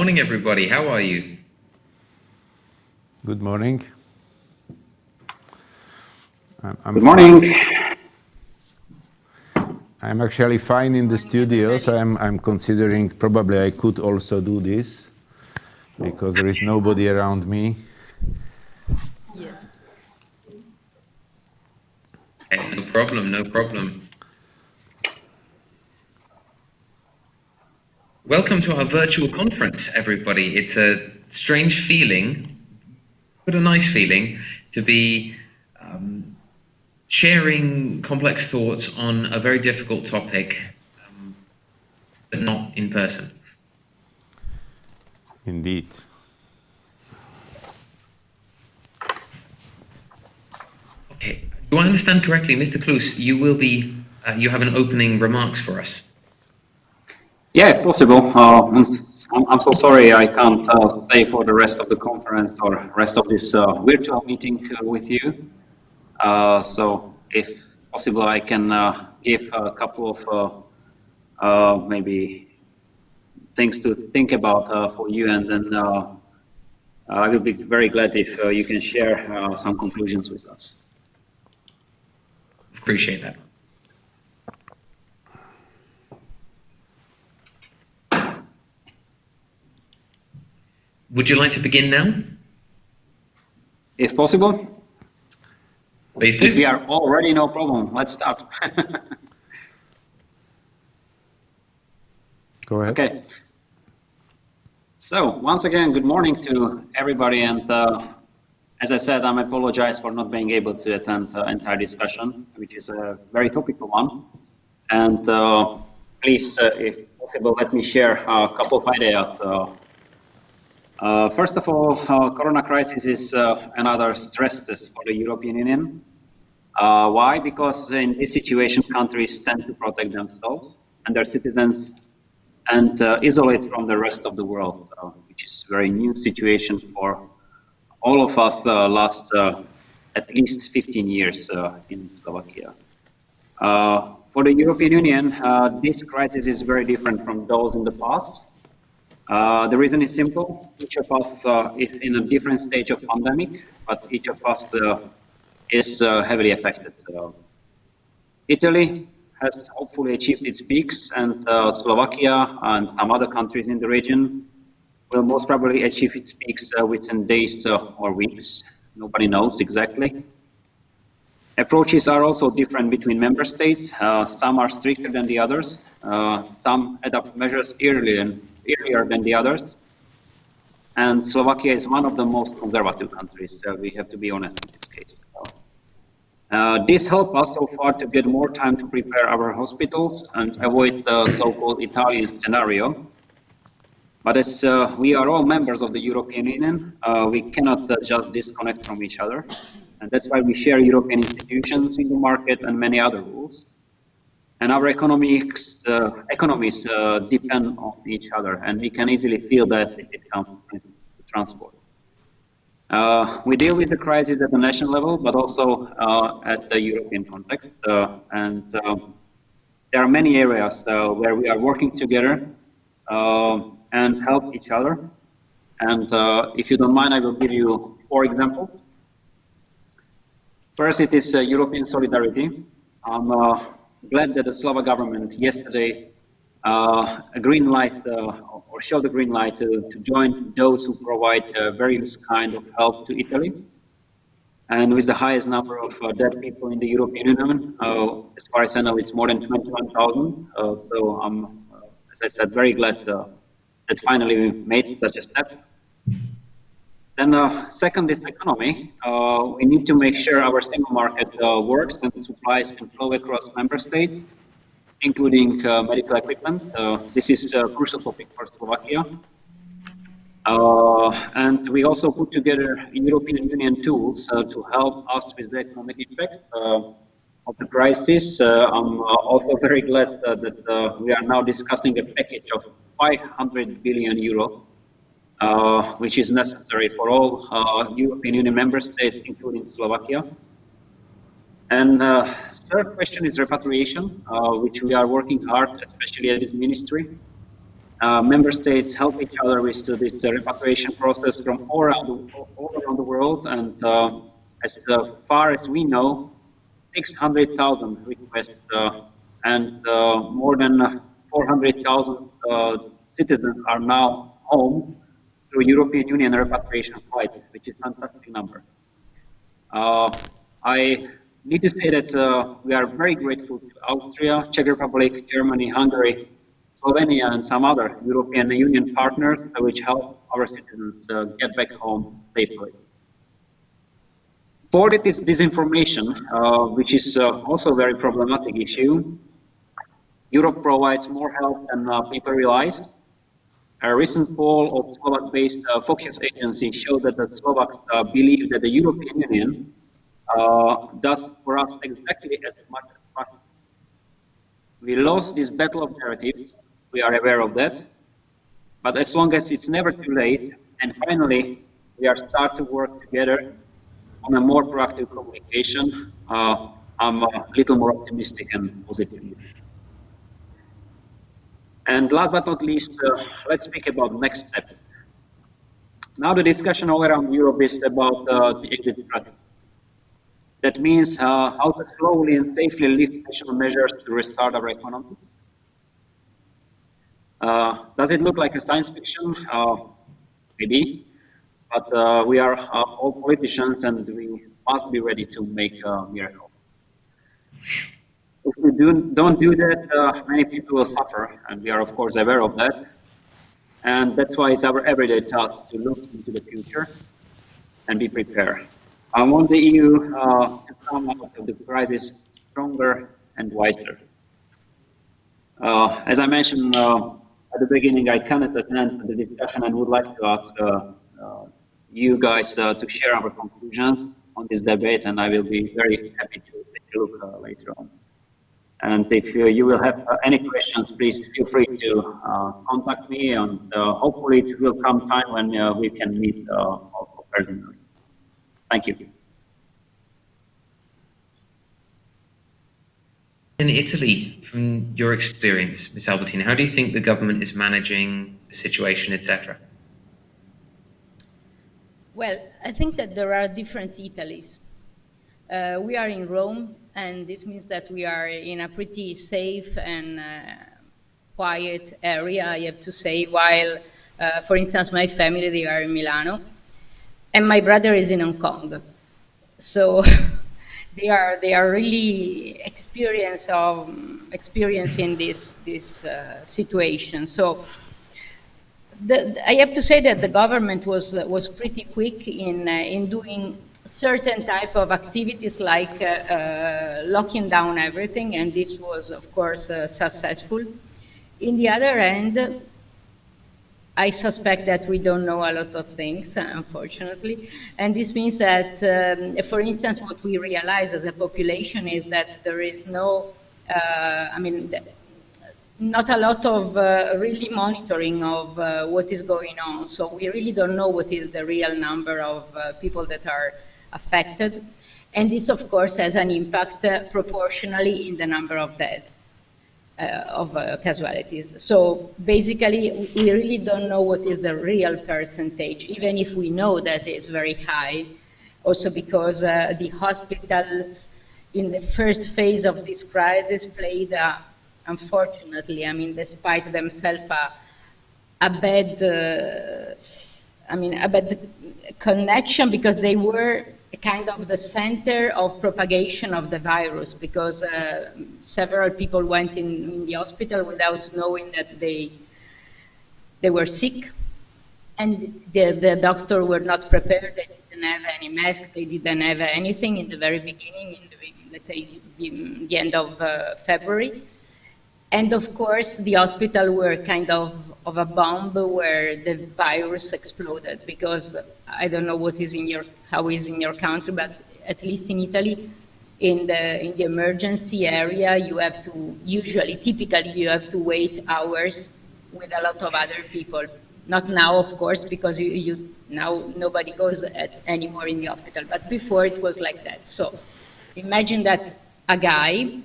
morning, everybody. How are you? Good morning. Good morning. I'm actually fine in the studio, so I'm considering probably I could also do this because there is nobody around me. Yes. Okay, no problem, no problem. Welcome to our virtual conference, everybody. It's a strange feeling, but a nice feeling to be sharing complex thoughts on a very difficult topic, but not in person. Indeed. Okay. Do I understand correctly, Mr. Kloos, you will be, you have an opening remarks for us? Yeah, if possible. I'm so sorry I can't stay for the rest of the conference or rest of this virtual meeting with you. So if possible, I can give a couple of maybe things to think about for you, and then I will be very glad if you can share some conclusions with us. Appreciate that. Would you like to begin now? If possible. Please do. If we are all ready, no problem. Let's start. Go ahead. Okay. So once again, good morning to everybody. And as I said, I apologize for not being able to attend the entire discussion, which is a very topical one. And please, if possible, let me share a couple of ideas. First of all, Corona crisis is another stress test for the European Union. Why? Because in this situation, countries tend to protect themselves and their citizens and isolate from the rest of the world, which is a very new situation for all of us last at least 15 years in Slovakia. For the European Union, this crisis is very different from those in the past. The reason is simple. Each of us is in a different stage of pandemic, but each of us is heavily affected. Italy has hopefully achieved its peaks, and Slovakia and some other countries in the region will most probably achieve its peaks within days or weeks. Nobody knows exactly. Approaches are also different between member states. Some are stricter than the others. Some adopt measures earlier than the others. And Slovakia is one of the most conservative countries. We have to be honest in this case. This helped us so far to get more time to prepare our hospitals and avoid the so-called Italian scenario. But as we are all members of the European Union, we cannot just disconnect from each other. And that's why we share European institutions, single market, and many other rules. And our economies depend on each other, and we can easily feel that if it comes to transport. We deal with the crisis at the national level, but also at the European context. And there are many areas where we are working together and help each other. And if you don't mind, I will give you 4 examples. First, it is European solidarity. I'm glad that the Slovak government yesterday a green light or showed the green light to join those who provide various kind of help to Italy. And with the highest number of dead people in the European Union, as far as I know, it's more than 21,000. So I'm, as I said, very glad that finally we made such a step. Then second is economy. We need to make sure our single market works and supplies can flow across member states, including medical equipment. This is a crucial topic for Slovakia. And we also put together European Union tools to help us with the economic effect of the crisis. I'm also very glad that we are now discussing a package of 500 billion euro, which is necessary for all European Union member states, including Slovakia. And third question is repatriation, which we are working hard, especially at this ministry. Member states help each other with this repatriation process from all around the world, and as far as we know, 600,000 requests and more than 400,000 citizens are now home through European Union repatriation flight, which is a fantastic number. I need to say that we are very grateful to Austria, Czech Republic, Germany, Hungary, Slovenia, and some other European Union partners which help our citizens get back home safely. For this disinformation, which is also a very problematic issue, Europe provides more help than people realize. A recent poll of Slovak-based Focus agency showed that the Slovaks believe that the European Union does for us exactly as much as possible. We lost this battle of narratives, we are aware of that, but as long as it's never too late, and finally we are start to work together on a more proactive communication, I'm a little more optimistic and positive. And last but not least, let's speak about next steps. Now the discussion all around Europe is about the exit strategy. That means how to slowly and safely lift national measures to restart our economies. Does it look like a science fiction? Maybe, but we are all politicians and we must be ready to make miracles. If we don't do that, many people will suffer, and we are of course aware of that. And that's why it's our everyday task to look into the future and be prepared. I want the EU to come out of the crisis stronger and wiser. As I mentioned at the beginning, I cannot attend the discussion and would like to ask you guys to share our conclusions on this debate, and I will be very happy to take a look later on. And if you will have any questions, please feel free to contact me, and hopefully it will come time when we can meet also personally. Thank you. In Italy, from your experience, Ms. Albertini, how do you think the government is managing the situation, etc.? Well, I think that there are different Italies. We are in Rome, and this means that we are in a pretty safe and quiet area, I have to say, while, for instance, my family, they are in Milano, and my brother is in Hong Kong. So they are really experiencing this situation. So I have to say that the government was pretty quick in doing certain type of activities like locking down everything, and this was of course successful. In the other end, I suspect that we don't know a lot of things, unfortunately, and this means that, for instance, what we realize as a population is that there is no, not a lot of really monitoring of what is going on. So we really don't know what is the real number of people that are affected. And this, of course, has an impact proportionally in the number of dead, of casualties. So basically, we really don't know what is the real percentage, even if we know that it's very high, also because the hospitals in the first phase of this crisis played, unfortunately, despite themselves, a bad connection, because they were kind of the center of propagation of the virus, because several people went in the hospital without knowing that they were sick, and the doctor were not prepared. They didn't have any masks, they didn't have anything in the very beginning, let's say the end of February. And of course, the hospital were kind of a bomb where the virus exploded, because I don't know how is in your country, but at least in Italy, in the emergency area, you have to typically you have to wait hours with a lot of other people. Not now, of course, because now nobody goes anymore in the hospital, but before it was like that. So imagine that a guy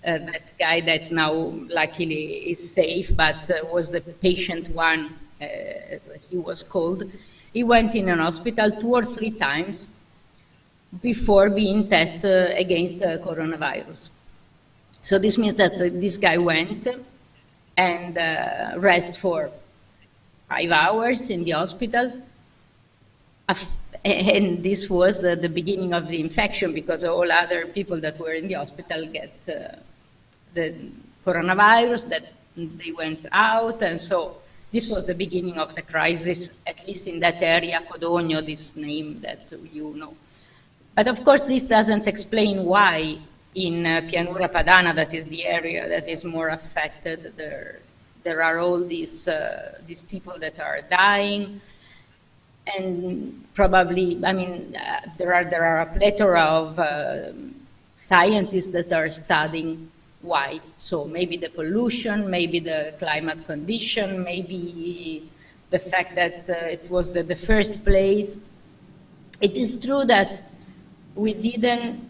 that guy that now luckily is safe, but was the patient one, as he was called. He went in an hospital 2 or 3 times before being tested against coronavirus. So this means that this guy went and rest for 5 hours in the hospital. And this was the beginning of the infection, because all other people that were in the hospital get the coronavirus, that they went out. And so this was the beginning of the crisis, at least in that area, Codogno, this name that you know. But of course, this doesn't explain why in Pianura Padana, that is the area that is more affected, there are all these people that are dying. And probably, I mean, there are a plethora of scientists that are studying why. So maybe the pollution, maybe the climate condition, maybe the fact that it was the first place. It is true that we didn't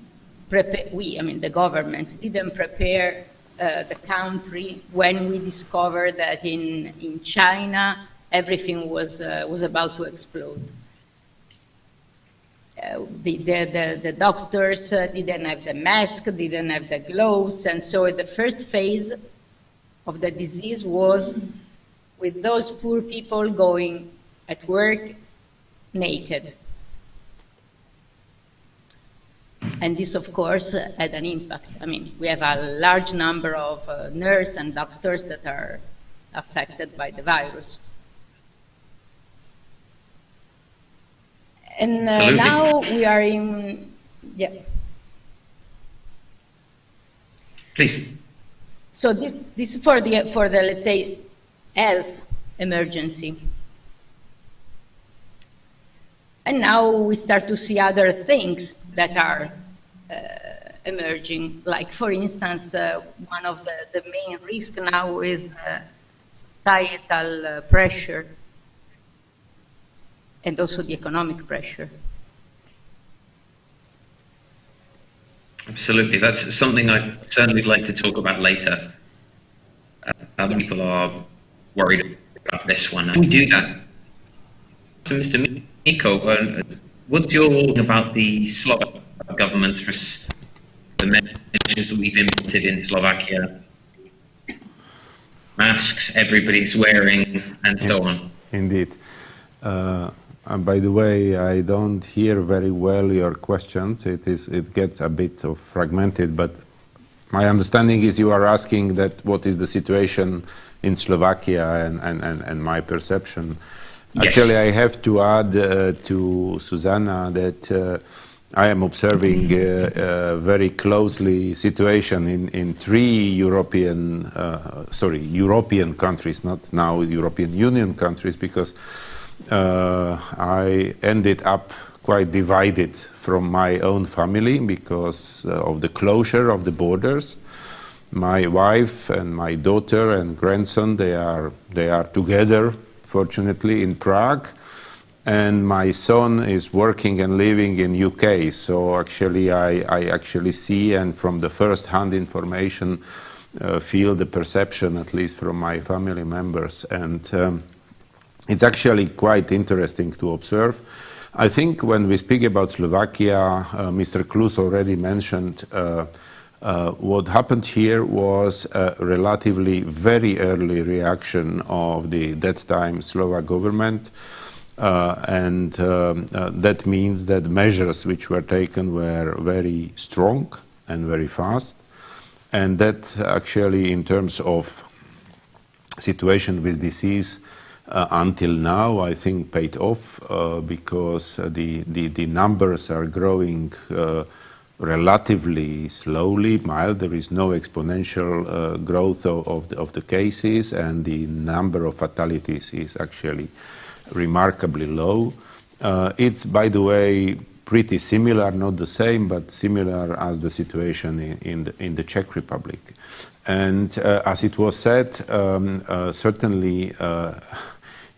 prepare, I mean the government didn't prepare the country when we discovered that in China everything was about to explode. The doctors didn't have the mask, didn't have the gloves, and so the first phase of the disease was with those poor people going at work naked. And this, of course, had an impact. I mean, we have a large number of nurses and doctors that are affected by the virus. And now we are in, yeah. Please. So this is for the let's say health emergency. And now we start to see other things that are emerging. Like, for instance, one of the main risks now is the societal pressure and also the economic pressure. Absolutely. That's something I'd certainly like to talk about later. People are worried about this one. We do that. So, Mr. Miko, what's your thought about the Slovak government's the measures that we've implemented in Slovakia? Masks everybody's wearing, and so on. Indeed. By the way, I don't hear very well your questions. It gets a bit of fragmented, but my understanding is you are asking that what is the situation in Slovakia and my perception. Yes. Actually, I have to add to Susanna that I am observing very closely situation in 3 European countries, not now European Union countries, because I ended up quite divided from my own family because of the closure of the borders. My wife and my daughter and grandson, they are together, fortunately, in Prague, and my son is working and living in UK. So actually, I actually see, and from the first-hand information, feel the perception, at least from my family members, and it's actually quite interesting to observe. I think when we speak about Slovakia, Mr. Klus already mentioned what happened here was a relatively very early reaction of that time Slovak government, and that means that measures which were taken were very strong and very fast, and that actually in terms of situation with disease until now, I think paid off because the numbers are growing relatively slowly, mild. There is no exponential growth of the cases, and the number of fatalities is actually remarkably low. It's, by the way, pretty similar, not the same, but similar as the situation in the Czech Republic. And as it was said, certainly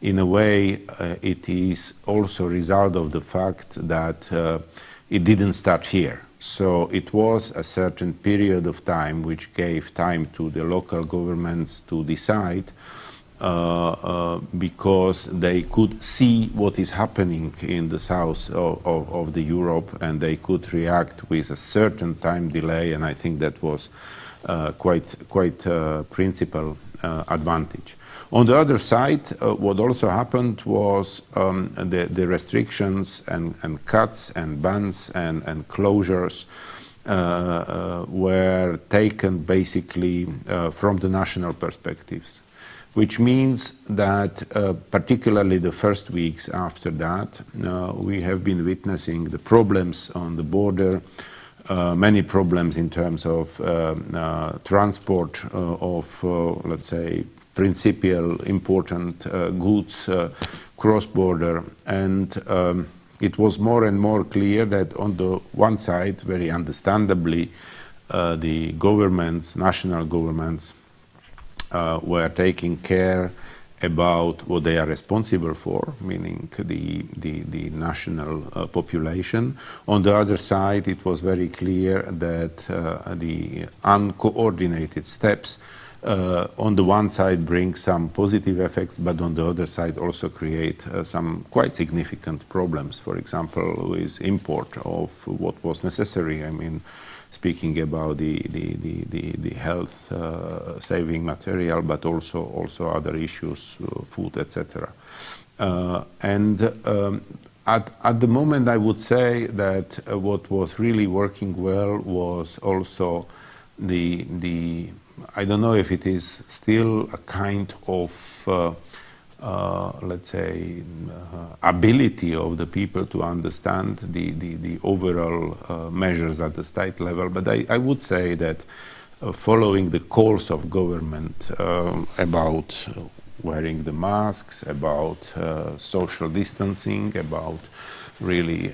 in a way it is also a result of the fact that it didn't start here. So it was a certain period of time which gave time to the local governments to decide, because they could see what is happening in the south of the Europe, and they could react with a certain time delay, and I think that was quite principal advantage. On the other side, what also happened was the restrictions and cuts and bans and closures were taken basically from the national perspectives, which means that particularly the first weeks after that, we have been witnessing the problems on the border, many problems in terms of transport of, let's say, principal important goods cross-border, and it was more and more clear that on the one side, very understandably, the governments, national governments, were taking care about what they are responsible for, meaning the national population. On the other side, it was very clear that the uncoordinated steps on the one side bring some positive effects, but on the other side also create some quite significant problems. For example, with import of what was necessary. I mean, speaking about the health saving material, but also other issues, food, etc. At the moment, I would say that what was really working well was also the I don't know if it is still a kind of let's say ability of the people to understand the overall measures at the state level, but I would say that following the calls of government about wearing the masks, about social distancing, about really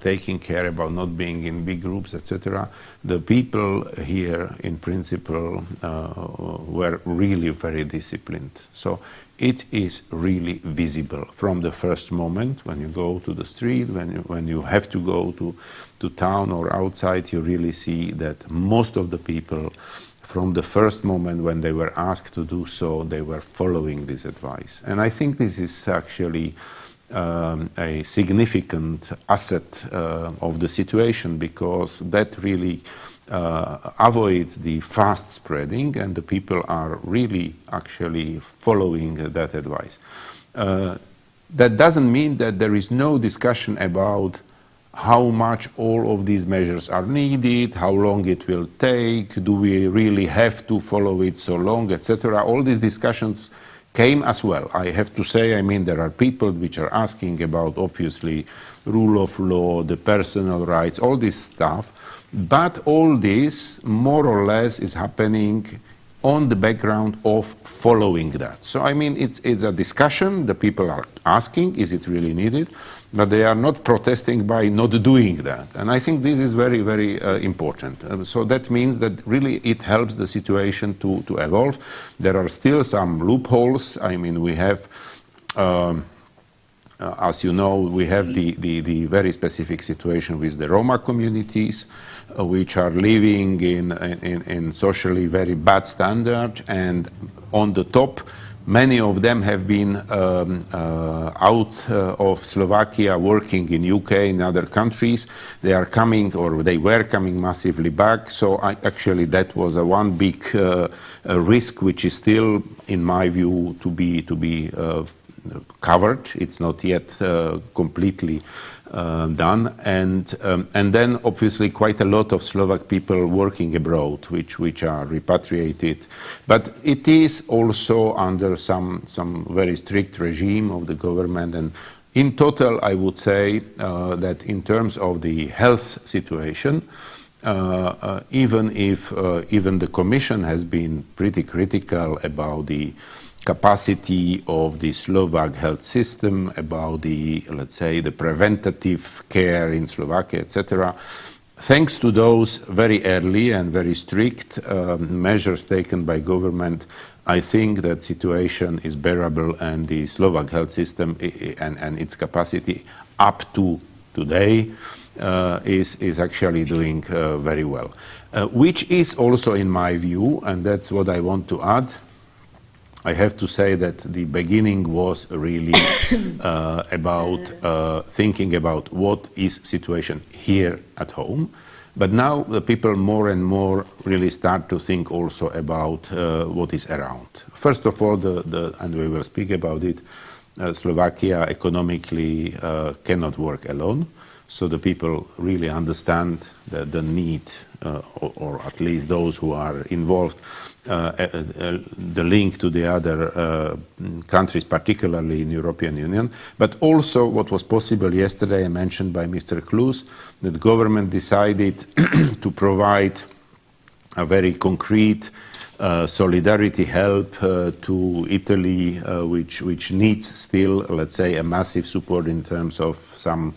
taking care about not being in big groups, etc. The people here, in principle, were really very disciplined. So it is really visible from the first moment when you go to the street, when you have to go to town or outside, you really see that most of the people, from the first moment when they were asked to do so, they were following this advice. And I think this is actually a significant asset of the situation, because that really avoids the fast spreading, and the people are really actually following that advice. That doesn't mean that there is no discussion about how much all of these measures are needed, how long it will take, do we really have to follow it so long, etc. All these discussions came as well. I have to say, I mean, there are people which are asking about, obviously, rule of law, the personal rights, all this stuff, but all this more or less is happening on the background of following that. So, I mean, it's a discussion, the people are asking, is it really needed? But they are not protesting by not doing that. And I think this is very, very important. So that means that really it helps the situation to evolve. There are still some loopholes. I mean, we have, as you know, we have the very specific situation with the Roma communities, which are living in socially very bad standard, and on the top, many of them have been out of Slovakia working in UK and other countries. They are coming, or they were coming massively back. So actually that was a one big risk, which is still, in my view, to be covered. It's not yet completely done, and then obviously quite a lot of Slovak people working abroad, which are repatriated, but it is also under some very strict regime of the government. And in total, I would say that in terms of the health situation, even if even the Commission has been pretty critical about the capacity of the Slovak health system, about the, let's say, the preventative care in Slovakia, etc. Thanks to those very early and very strict measures taken by government, I think that situation is bearable, and the Slovak health system and its capacity up to today is actually doing very well. Which is also in my view, and that's what I want to add, I have to say that the beginning was really about thinking about what is situation here at home. But now the people more and more really start to think also about what is around. First of all, and we will speak about it, Slovakia economically cannot work alone. So the people really understand the need, or at least those who are involved, the link to the other countries, particularly in European Union. But also what was possible yesterday, mentioned by Mr. Klus, that the government decided to provide a very concrete solidarity help to Italy, which needs still, let's say, a massive support in terms of some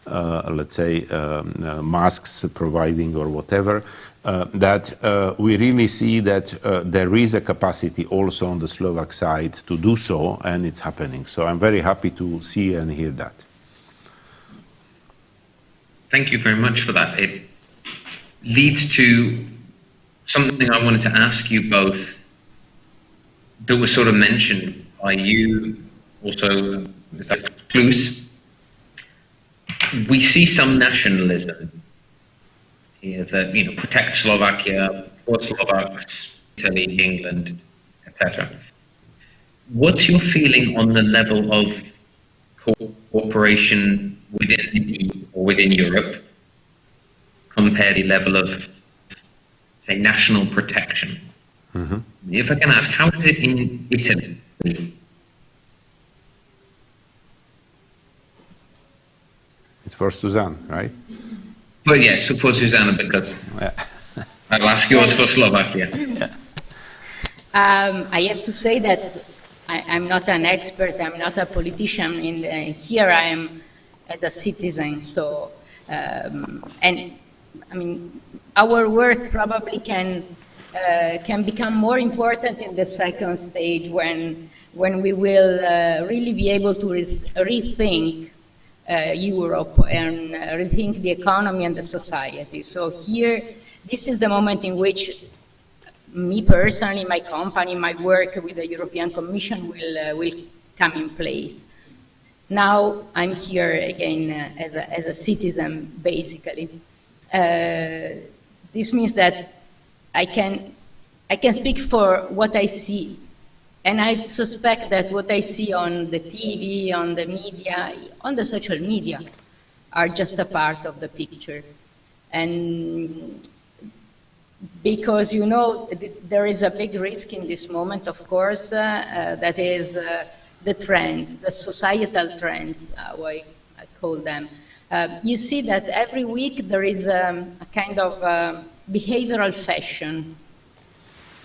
let's say, masks providing or whatever, that we really see that there is a capacity also on the Slovak side to do so, and it's happening. So I'm very happy to see and hear that. Thank you very much for that. It leads to something I wanted to ask you both that was sort of mentioned by you, also Mr. Klus. We see some nationalism here that, you know, protect Slovakia, for Slovaks, Italy, England, etc. What's your feeling on the level of cooperation within the EU or within Europe compared to the level of, say, national protection? Mm-hmm. If I can ask, how is it in Italy? It's for Suzanne, right? Well, yes, for Susanna, because I'll ask yours for Slovakia. I have to say that I'm not an expert, I'm not a politician. Here I am as a citizen, so, and I mean, our work probably can become more important in the second stage when we will really be able to rethink Europe and rethink the economy and the society. So here, this is the moment in which me personally, my company, my work with the European Commission will come in place. Now I'm here again as a citizen, basically. This means that I can speak for what I see. And I suspect that what I see on the TV, on the media, on the social media, are just a part of the picture. And because, you know, there is a big risk in this moment, of course, that is the trends, the societal trends, how I call them. You see that every week there is a kind of behavioral fashion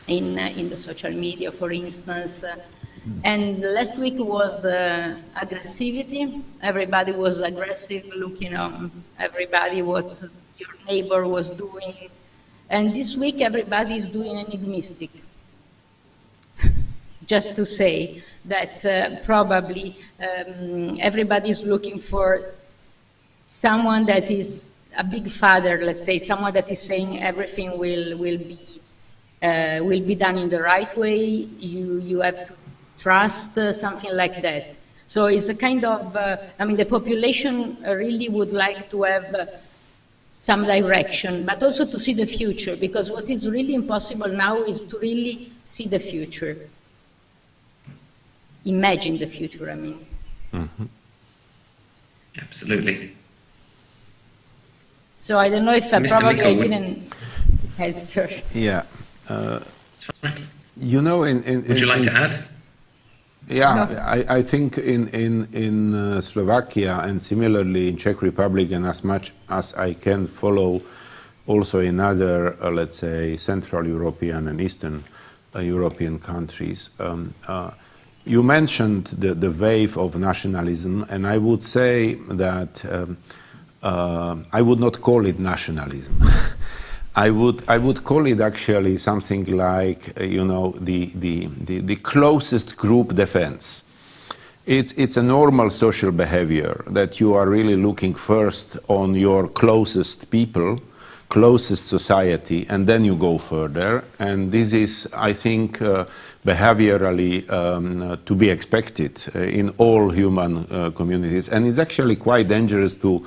in the social media, for instance. And last week was aggressivity. Everybody was aggressive, looking on everybody, what your neighbor was doing. And this week everybody is doing enigmistic. Just to say that probably everybody is looking for someone that is a big father, let's say, someone that is saying everything will be done in the right way, you have to trust, something like that. So it's a kind of, I mean, the population really would like to have some direction, but also to see the future, because what is really impossible now is to really see the future. Imagine the future, I mean. Mm-hmm. Absolutely. So I don't know if Mr. probably Miko, I didn't answer. Yeah. You know, would you like to add? Yeah, No. I think in Slovakia and similarly in Czech Republic, and as much as I can follow also in other, let's say, Central European and Eastern European countries, you mentioned the wave of nationalism, and I would say that I would not call it nationalism. I would call it actually something like, you know, the closest group defense. it's a normal social behavior that you are really looking first on your closest people, closest society, and then you go further. And this is, I think, behaviorally to be expected in all human communities. And it's actually quite dangerous to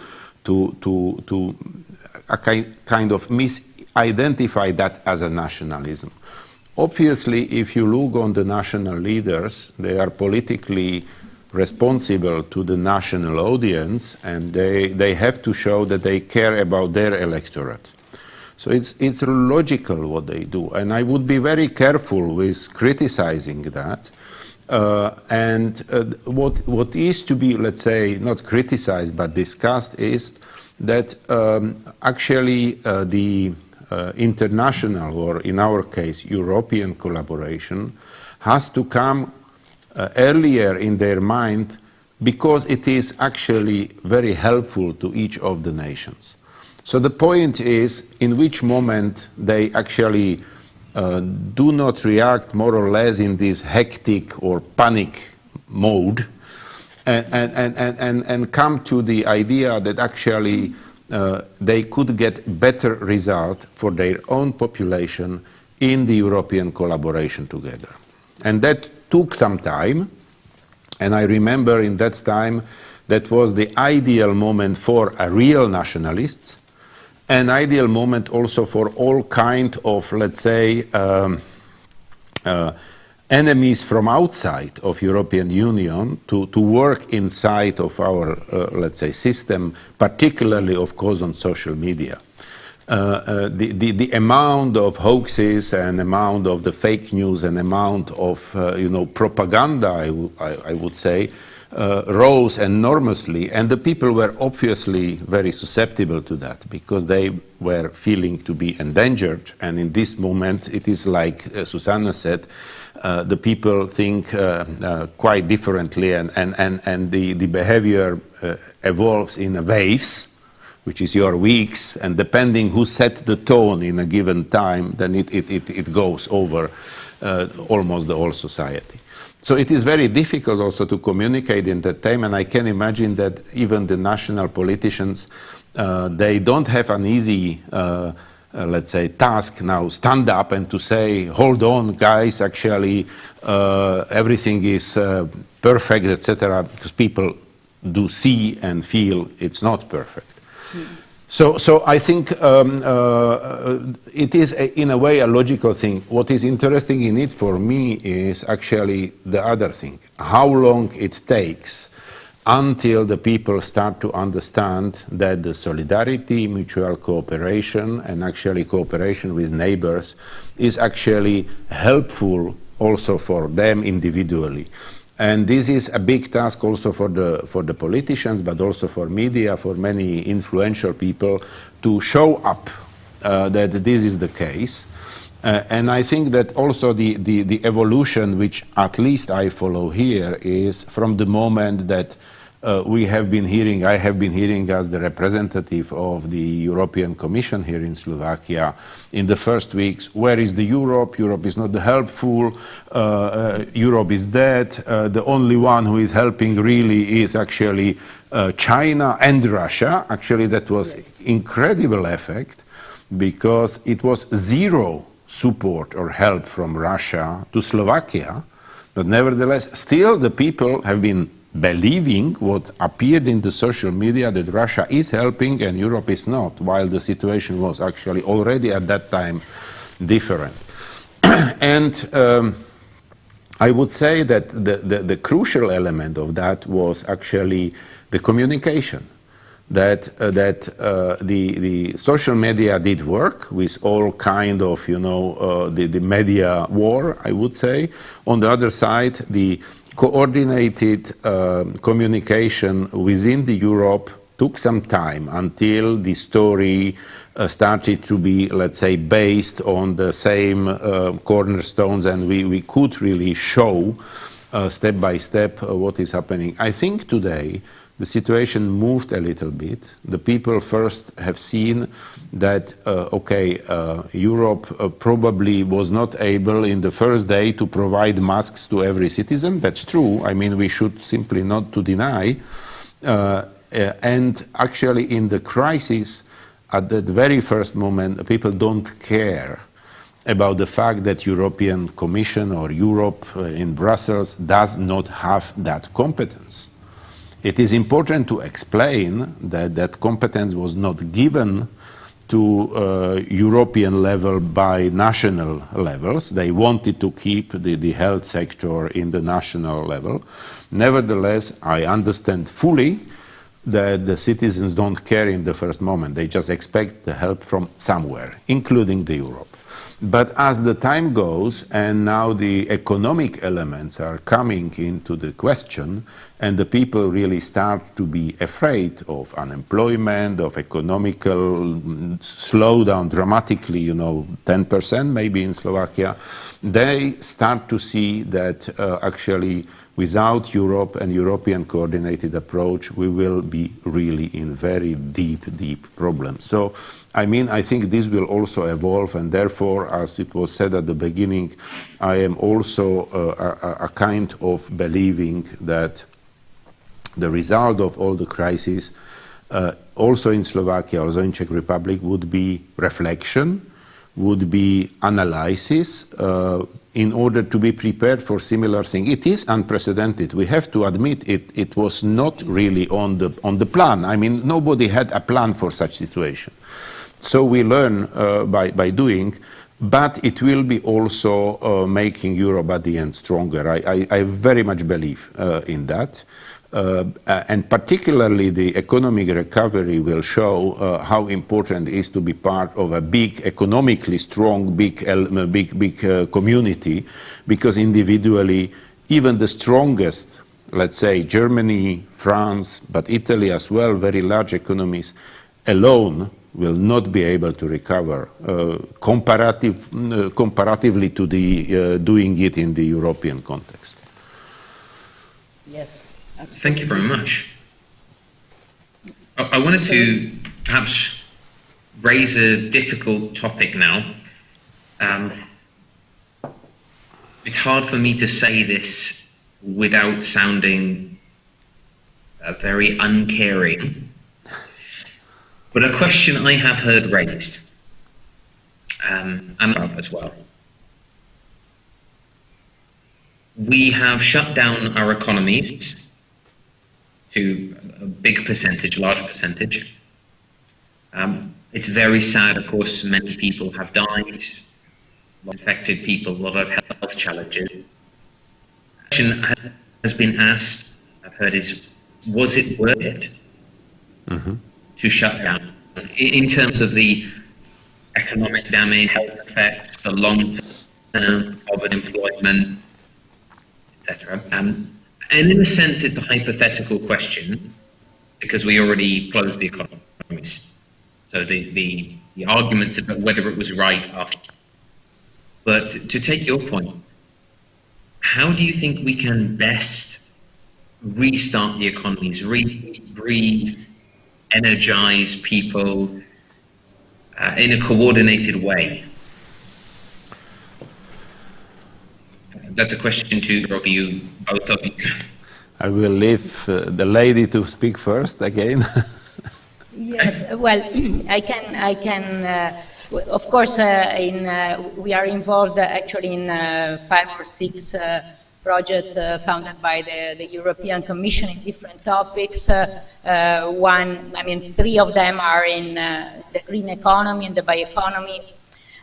kind of misidentify that as a nationalism. Obviously, if you look on the national leaders, they are politically responsible to the national audience, and they have to show that they care about their electorate. So it's logical what they do, and I would be very careful with criticizing that. What is to be, let's say, not criticized but discussed is that actually the international, or in our case, European collaboration has to come earlier in their mind, because it is actually very helpful to each of the nations. So the point is in which moment they actually do not react more or less in this hectic or panic mode, and come to the idea that actually they could get better result for their own population in the European collaboration together. And that took some time, and I remember in that time that was the ideal moment for a real nationalists, an ideal moment also for all kind of, let's say, enemies from outside of European Union to work inside of our, let's say, system, particularly, of course, on social media. The amount of hoaxes and amount of the fake news and amount of propaganda, I would say, rose enormously, and the people were obviously very susceptible to that because they were feeling to be endangered. And in this moment, it is like Susanna said, the people think quite differently, and the behavior evolves in waves, which is your weeks, and depending who set the tone in a given time, then it goes over almost the whole society. So it is very difficult also to communicate in that time, and I can imagine that even the national politicians, they don't have an easy, let's say, task now, stand up and to say, hold on, guys, actually everything is perfect, etc., because people do see and feel it's not perfect. So I think it is, in a way, a logical thing. What is interesting in it for me is actually the other thing, how long it takes until the people start to understand that the solidarity, mutual cooperation, and actually cooperation with neighbors is actually helpful also for them individually. And this is a big task also for the politicians, but also for media, for many influential people, to show up that this is the case. And I think that also the evolution, which at least I follow here, is from the moment that I have been hearing as the representative of the European Commission here in Slovakia in the first weeks, where is the Europe? Europe is not helpful, Europe is dead, the only one who is helping really is actually China and Russia. Actually, that was incredible effect, because it was zero support or help from Russia to Slovakia, but nevertheless, still the people have been believing what appeared in the social media, that Russia is helping and Europe is not, while the situation was actually already at that time different. And I would say that the crucial element of that was actually the communication. That the social media did work with all kind of, the media war, I would say. On the other side, the coordinated communication within the Europe took some time until the story started to be, let's say, based on the same cornerstones, and we could really show step by step what is happening. I think today the situation moved a little bit. The people first have seen that, Europe probably was not able in the first day to provide masks to every citizen. That's true. I mean, we should simply not to deny. And actually in the crisis, at that very first moment, people don't care about the fact that European Commission or Europe in Brussels does not have that competence. It is important to explain that that competence was not given to European level by national levels. They wanted to keep the health sector in the national level. Nevertheless, I understand fully that the citizens don't care in the first moment. They just expect the help from somewhere, including the Europe. But as the time goes and now the economic elements are coming into the question and the people really start to be afraid of unemployment, of economical slowdown dramatically, 10% maybe in Slovakia, they start to see that actually without Europe and European coordinated approach, we will be really in very deep problems. So, I think this will also evolve, and therefore, as it was said at the beginning, I am also a kind of believing that the result of all the crises, also in Slovakia, also in Czech Republic, would be reflection, would be analysis, in order to be prepared for similar thing. It is unprecedented. We have to admit it was not really on the plan. I mean, nobody had a plan for such situation. So we learn by doing, but it will be also making Europe at the end stronger. I very much believe in that. And particularly the economic recovery will show how important it is to be part of a big, economically strong, big community, because individually, even the strongest, let's say Germany, France, but Italy as well, very large economies, alone will not be able to recover comparatively to the doing it in the European context. Yes. Thank you very much. I wanted to perhaps raise a difficult topic now. It's hard for me to say this without sounding very uncaring, but a question I have heard raised, and as well. We have shut down our economies to a big percentage, large percentage. It's very sad, of course, many people have died, infected people, a lot of health challenges. The question has been asked, I've heard, is, was it worth it to shut down? In terms of the economic damage, health effects, the long-term of unemployment, etc. And in a sense, it's a hypothetical question because we already closed the economies. So the arguments about whether it was right are. But to take your point, how do you think we can best restart the economies, re-energize people in a coordinated way? That's a question to both of you. I will leave the lady to speak first again. Yes, well, I can. Of course, we are involved actually in 5 or 6 projects founded by the European Commission in different topics. 3 of them are in the green economy and the bioeconomy.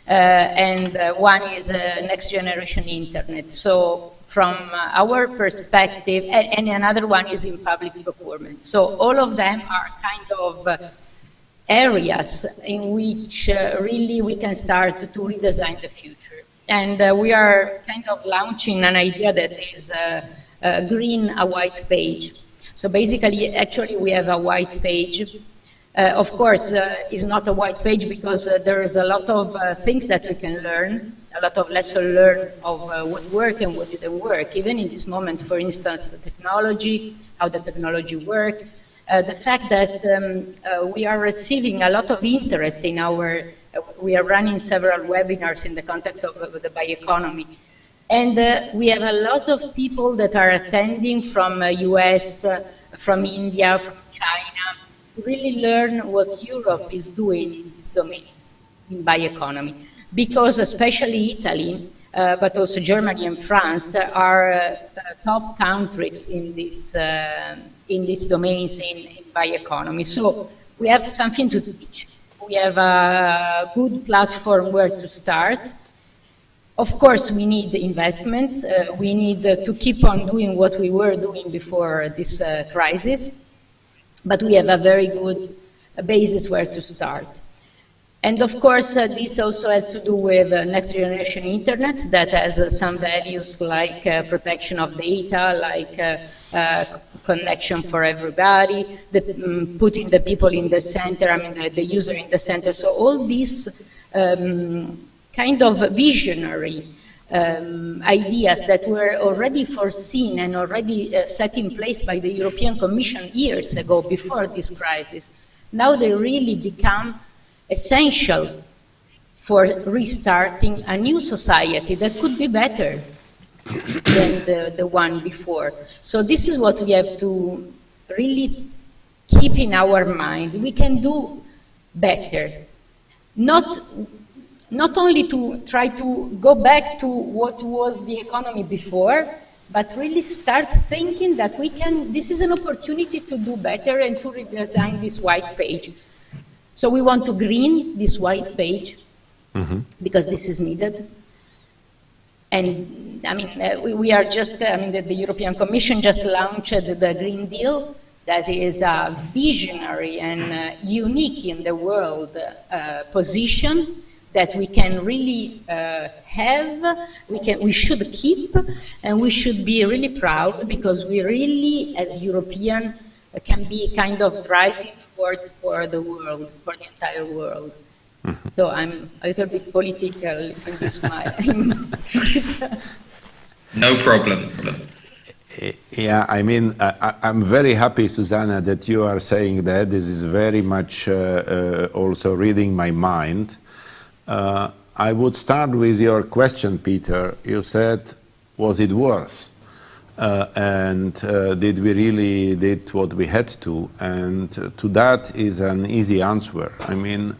And one is next generation internet. So from our perspective, and another one is in public procurement. So all of them are kind of areas in which really we can start to redesign the future. And we are kind of launching an idea that is green, a white page. So basically, actually, we have a white page. Of course, it's not a white page because there is a lot of things that we can learn, a lot of lessons learned of what worked and what didn't work. Even in this moment, for instance, the technology, how the technology works, the fact that we are receiving a lot of interest in our, we are running several webinars in the context of the bioeconomy. And we have a lot of people that are attending from US, from India, from China, to really learn what Europe is doing in this domain, in bioeconomy. Because especially Italy, but also Germany and France are top countries in these domains in bioeconomy. So we have something to teach. We have a good platform where to start. Of course, we need investments. We need to keep on doing what we were doing before this crisis. But we have a very good basis where to start. And of course, this also has to do with next generation internet that has some values like protection of data, like connection for everybody, putting the people in the center, I mean the user in the center. So all these kind of visionary ideas that were already foreseen and already set in place by the European Commission years ago before this crisis, now they really become essential for restarting a new society that could be better than the one before. So this is what we have to really keep in our mind. We can do better. Not only to try to go back to what was the economy before, but really start thinking that we can, this is an opportunity to do better and to redesign this white page. So we want to green this white page because this is needed. And I mean, we are just, I mean, the European Commission just launched the Green Deal that is a visionary and unique in the world position that we can really have, we should keep, and we should be really proud because we really, as European, can be kind of driving force for the world, for the entire world. So I'm a little bit political in this No problem. Yeah, I mean, I'm very happy, Susanna, that you are saying that. This is very much also reading my mind. I would start with your question, Peter. You said, was it worth? And did we really did what we had to? And to that is an easy answer. I mean,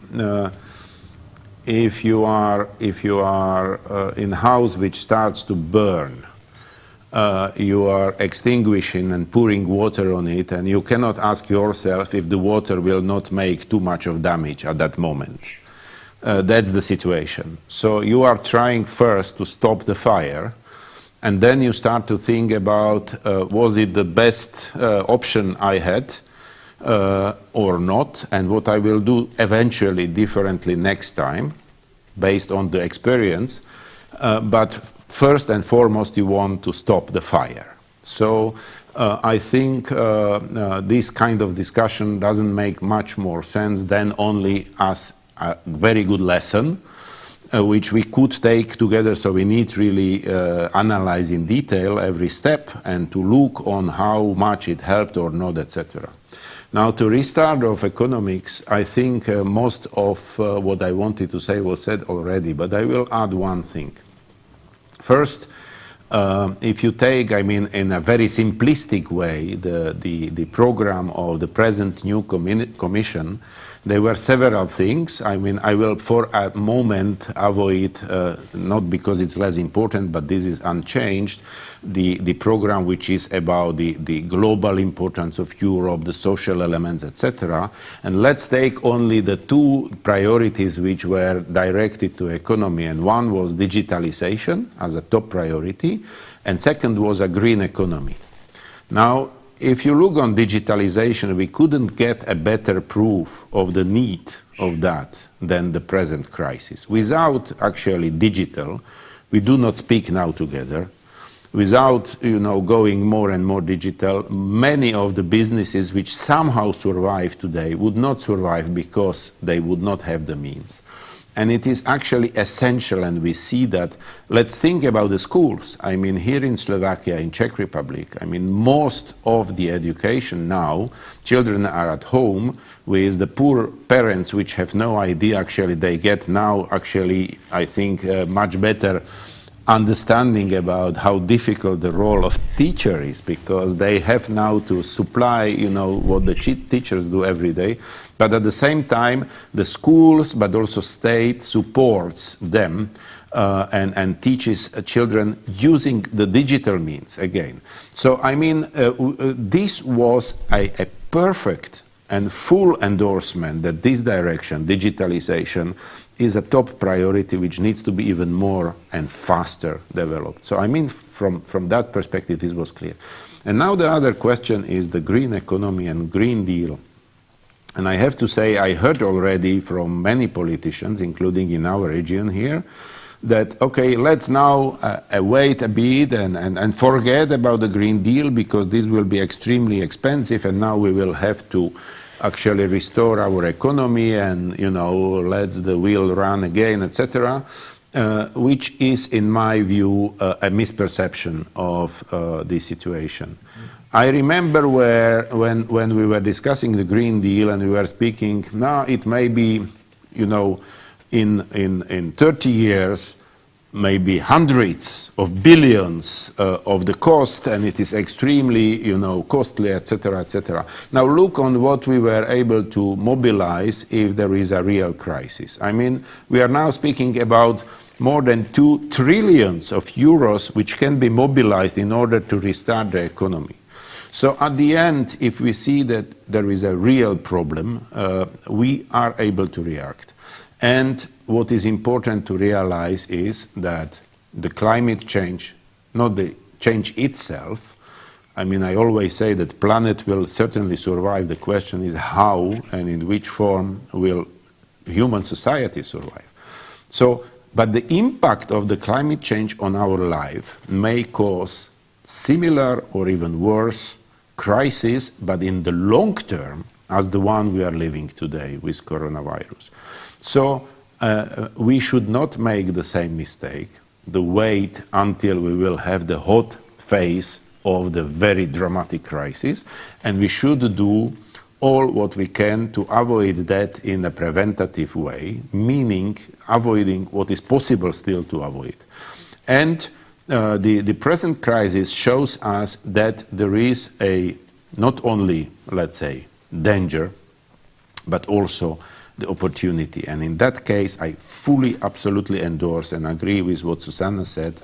if you are in a house which starts to burn, you are extinguishing and pouring water on it, and you cannot ask yourself if the water will not make too much of damage at that moment. That's the situation. So you are trying first to stop the fire, and then you start to think about, was it the best option I had or not, and what I will do eventually differently next time, based on the experience. But first and foremost, you want to stop the fire. So I think this kind of discussion doesn't make much more sense than only as a very good lesson, which we could take together. So we need really analyze in detail every step and to look on how much it helped or not, etc. Now, to restart of economics, I think most of what I wanted to say was said already, but I will add one thing. First, if you take, I mean, in a very simplistic way, the program of the present new commission, there were several things. I mean, I will for a moment avoid, not because it's less important, but this is unchanged, the program which is about the global importance of Europe, the social elements, etc. And let's take only the two priorities which were directed to economy, and one was digitalization as a top priority, and second was a green economy. Now, if you look on digitalization, we couldn't get a better proof of the need of that than the present crisis. Without actually digital, we do not speak now together. Without, going more and more digital, many of the businesses which somehow survive today would not survive because they would not have the means. And it is actually essential, and we see that. Let's think about the schools. I mean, here in Slovakia, in Czech Republic, I mean, most of the education now, children are at home with the poor parents, which have no idea, actually, they get now, actually, I think, much better understanding about how difficult the role of teacher is, because they have now to supply, you know, what the teachers do every day. But at the same time, the schools, but also state, supports them and teaches children using the digital means again. So, I mean, this was a perfect and full endorsement that this direction, digitalization, is a top priority which needs to be even more and faster developed. So I mean, from that perspective, this was clear. And now the other question is the green economy and Green Deal. And I have to say, I heard already from many politicians, including in our region here, that, okay, let's now wait a bit and forget about the Green Deal, because this will be extremely expensive, and now we will have to actually restore our economy and, you know, let the wheel run again, etc., which is, in my view, a misperception of the situation. I remember when we were discussing the Green Deal and we were speaking, now it may be, you know, in 30 years, maybe hundreds of billions of the cost, and it is extremely, you know, costly, etc., etc. Now look on what we were able to mobilize if there is a real crisis. I mean, we are now speaking about more than 2 trillion of euros which can be mobilized in order to restart the economy. So at the end, if we see that there is a real problem, we are able to react. And what is important to realize is that the climate change, not the change itself, I mean, I always say that planet will certainly survive. The question is how and in which form will human society survive. So, but the impact of the climate change on our life may cause similar or even worse crisis, but in the long term, as the one we are living today with coronavirus. So we should not make the same mistake, the wait until we will have the hot phase of the very dramatic crisis, and we should do all what we can to avoid that in a preventative way, meaning avoiding what is possible still to avoid. And the present crisis shows us that there is a not only, let's say, danger, but also the opportunity. And in that case, I fully, absolutely endorse and agree with what Susanna said,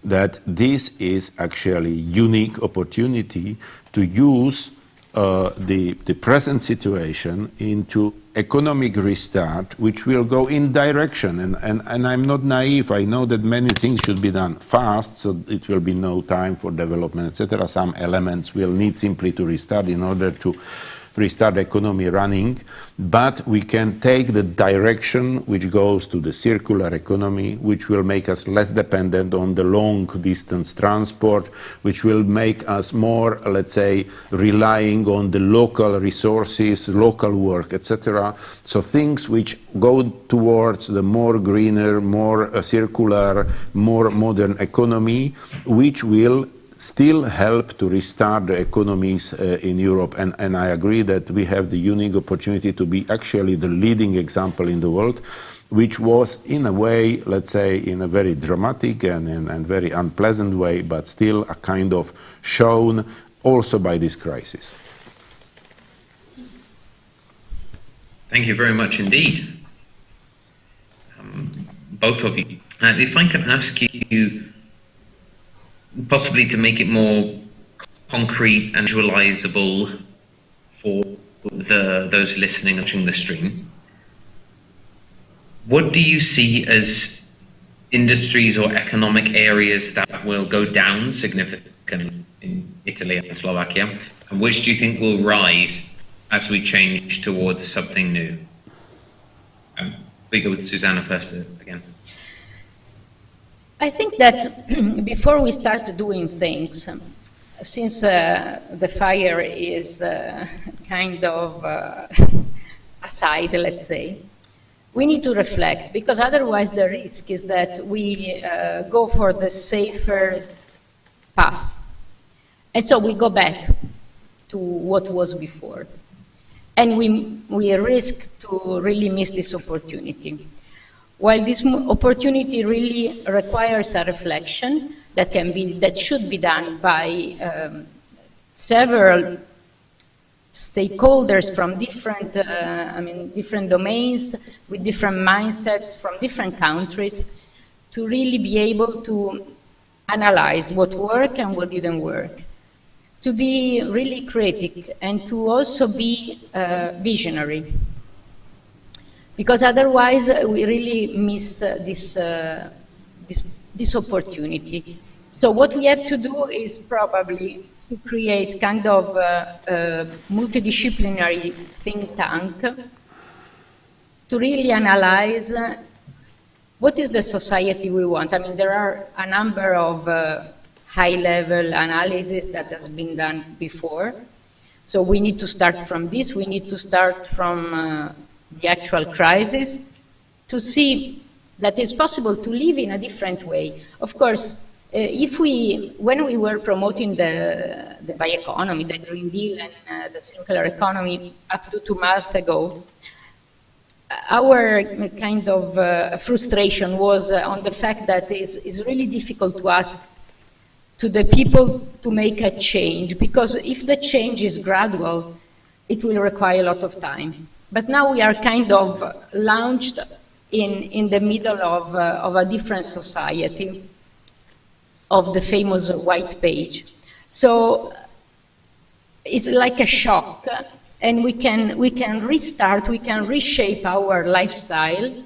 that this is actually unique opportunity to use the present situation into economic restart, which will go in direction. And I'm not naive. I know that many things should be done fast, so it will be no time for development, etc. Some elements will need simply to restart in order to restart the economy running, but we can take the direction which goes to the circular economy, which will make us less dependent on the long distance transport, which will make us more, let's say, relying on the local resources, local work, etc. So things which go towards the more greener, more circular, more modern economy, which will still help to restart the economies in Europe. And I agree that we have the unique opportunity to be actually the leading example in the world, which was in a way, let's say, in a very dramatic and very unpleasant way, but still a kind of shown also by this crisis. Thank you very much indeed, both of you. If I can ask you, possibly to make it more concrete and visualizable for those listening and watching the stream, what do you see as industries or economic areas that will go down significantly in Italy and Slovakia, and which do you think will rise as we change towards something new? We go with Susanna first again. I think that before we start doing things, since the fire is kind of aside, let's say, we need to reflect, because otherwise the risk is that we go for the safer path. And so we go back to what was before. And we risk to really miss this opportunity. While this opportunity really requires a reflection that should be done by several stakeholders from different domains, with different mindsets from different countries, to really be able to analyze what worked and what didn't work, to be really critical, and to also be visionary. Because otherwise we really miss this opportunity. So what we have to do is probably to create kind of a multidisciplinary think tank to really analyze what is the society we want. I mean, there are a number of high-level analysis that has been done before. So we need to start from this. We need to start from the actual crisis to see that it's possible to live in a different way. Of course, when we were promoting the bioeconomy, the Green Deal and the circular economy up to 2 months ago, our kind of frustration was on the fact that it's really difficult to ask to the people to make a change, because if the change is gradual, it will require a lot of time. But now we are kind of launched in the middle of a different society, of the famous white page. So it's like a shock, and we can restart, we can reshape our lifestyle,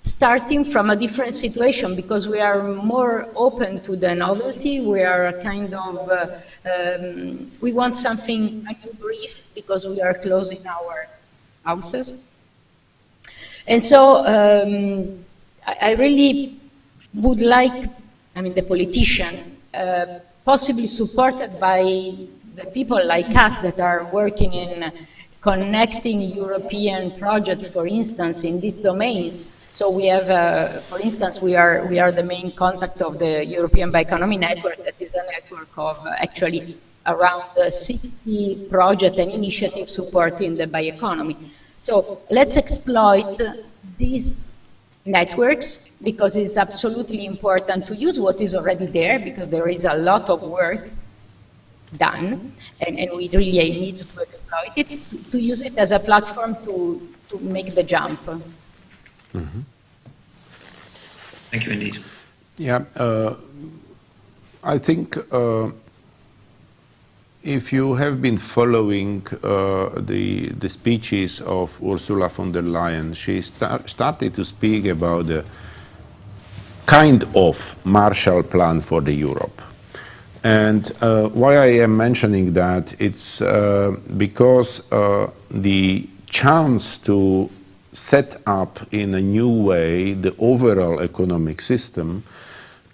starting from a different situation, because we are more open to the novelty. We are kind of, we want something a new brief, because we are closing our houses. And so I really would like, the politician, possibly supported by the people like us that are working in connecting European projects, for instance, in these domains. So we have, for instance, we are the main contact of the European Bioeconomy Network, that is a network of actually around 60 projects and initiatives supporting the bioeconomy. So let's exploit these networks, because it's absolutely important to use what is already there, because there is a lot of work done, and we really need to exploit it, to use it as a platform to make the jump. Mm-hmm. Thank you indeed. Yeah, I think if you have been following the speeches of Ursula von der Leyen, she started to speak about a kind of Marshall Plan for the Europe. And why I am mentioning that, it's because the chance to set up in a new way the overall economic system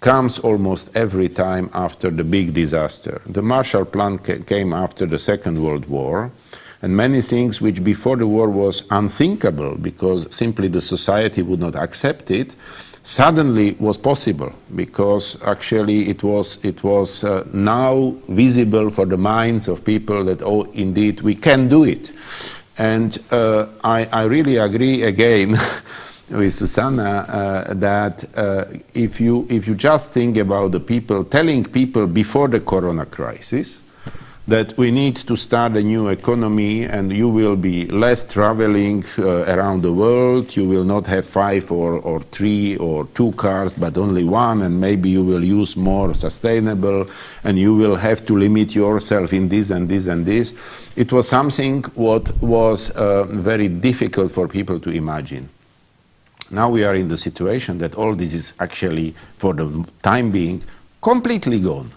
comes almost every time after the big disaster. The Marshall Plan came after the Second World War, and many things which before the war was unthinkable because simply the society would not accept it, suddenly was possible, because actually it was now visible for the minds of people that, oh, indeed, we can do it. And I really agree again with Susanna that if you just think about the people, telling people before the corona crisis that we need to start a new economy and you will be less traveling around the world, you will not have 5 or 3 or 2 cars but only 1, and maybe you will use more sustainable and you will have to limit yourself in this and this and this. It was something what was very difficult for people to imagine. Now we are in the situation that all this is actually, for the time being, completely gone.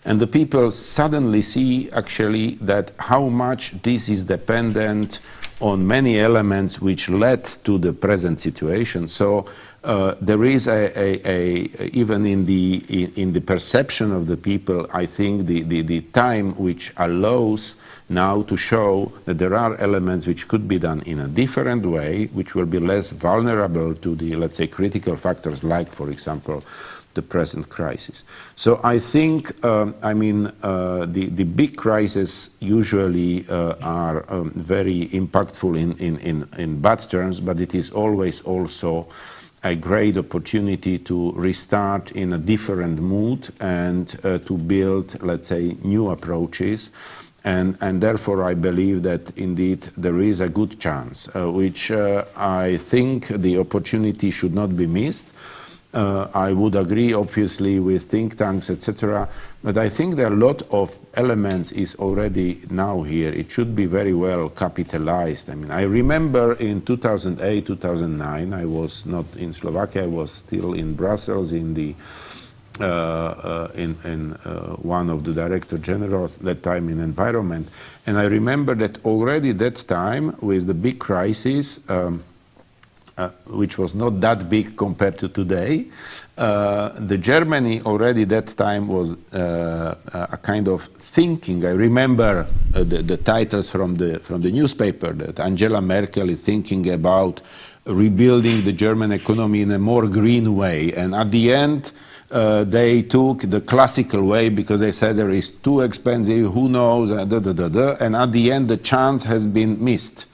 And the people suddenly see actually that how much this is dependent on many elements which led to the present situation. So there is even in the perception of the people, I think the time which allows now to show that there are elements which could be done in a different way, which will be less vulnerable to the, let's say, critical factors like, for example, the present crisis. So I think, the big crises usually are very impactful in bad terms, but it is always also a great opportunity to restart in a different mood and to build, let's say, new approaches. And therefore, I believe that indeed there is a good chance, which I think the opportunity should not be missed. I would agree, obviously, with think tanks, etc. But I think there are a lot of elements is already now here. It should be very well capitalized. I mean, I remember in 2008, 2009, I was not in Slovakia. I was still in Brussels in the one of the director generals that time in environment, and I remember that already that time with the big crisis. Which was not that big compared to today. The Germany already that time was a kind of thinking. I remember the titles from the newspaper that Angela Merkel is thinking about rebuilding the German economy in a more green way. And at the end, they took the classical way because they said there is too expensive, who knows, and at the end the chance has been missed.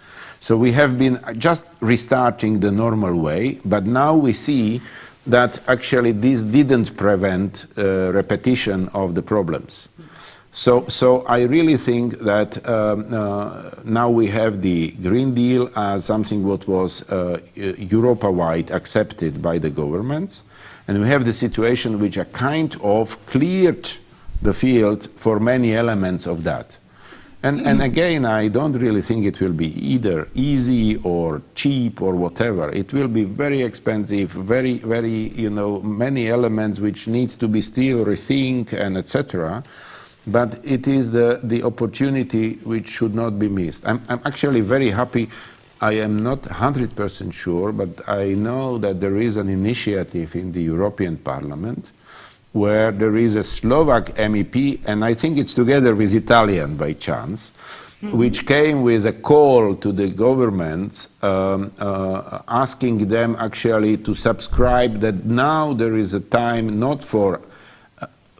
So we have been just restarting the normal way, but now we see that actually this didn't prevent repetition of the problems. So I really think that now we have the Green Deal as something what was Europa-wide accepted by the governments, and we have the situation which are kind of cleared the field for many elements of that. And again, I don't really think it will be either easy or cheap or whatever. It will be very expensive, very, many elements which need to be still rethink and etc. But it is the opportunity which should not be missed. I'm actually very happy. I am not 100% sure, but I know that there is an initiative in the European Parliament where there is a Slovak MEP, and I think it's together with Italian by chance, which came with a call to the governments asking them actually to subscribe that now there is a time not for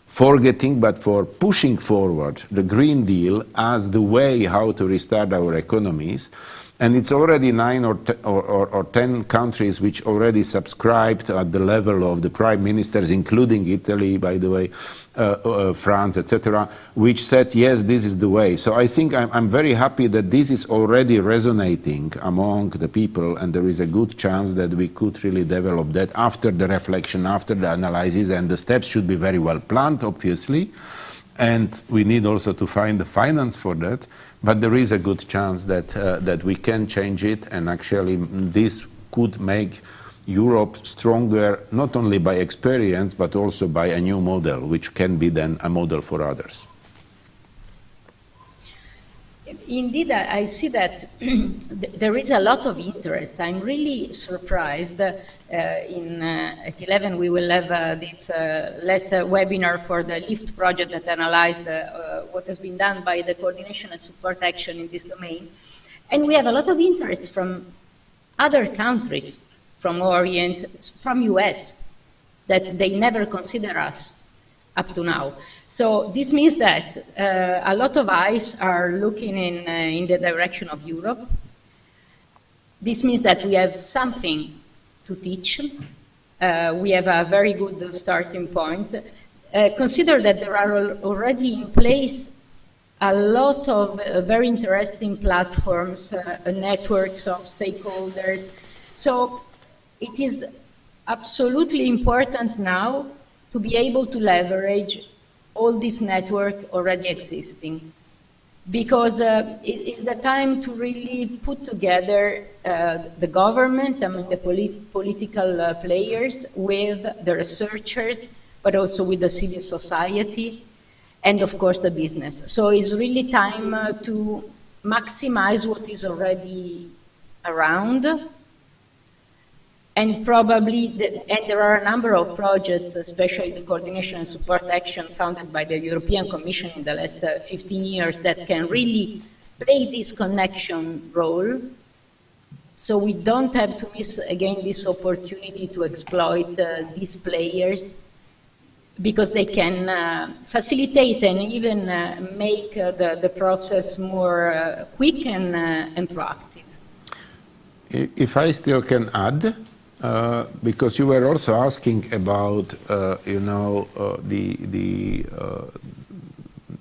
forgetting but for pushing forward the Green Deal as the way how to restart our economies. And it's already 9 or 10 countries which already subscribed at the level of the prime ministers, including Italy, by the way, France, etc., which said, yes, this is the way. So I think I'm very happy that this is already resonating among the people, and there is a good chance that we could really develop that after the reflection, after the analysis, and the steps should be very well planned, obviously. And we need also to find the finance for that, but there is a good chance that we can change it, and actually this could make Europe stronger, not only by experience, but also by a new model, which can be then a model for others. Indeed, I see that there is a lot of interest. I'm really surprised. At 11, we will have this last webinar for the LIFT project that analyzed what has been done by the coordination and support action in this domain. And we have a lot of interest from other countries, from Orient, from US, that they never consider us up to now. So this means that a lot of eyes are looking in the direction of Europe. This means that we have something to teach. We have a very good starting point. Consider that there are already in place a lot of very interesting platforms, networks of stakeholders. So it is absolutely important now to be able to leverage all this network already existing, because it is the time to really put together the government, I mean the political players, with the researchers, but also with the civil society, and of course the business. So it's really time to maximize what is already around, And probably, and there are a number of projects, especially the coordination and support action funded by the European Commission in the last 15 years, that can really play this connection role. So we don't have to miss again this opportunity to exploit these players, because they can facilitate and even make the process more quick and proactive. If I still can add, because you were also asking about, the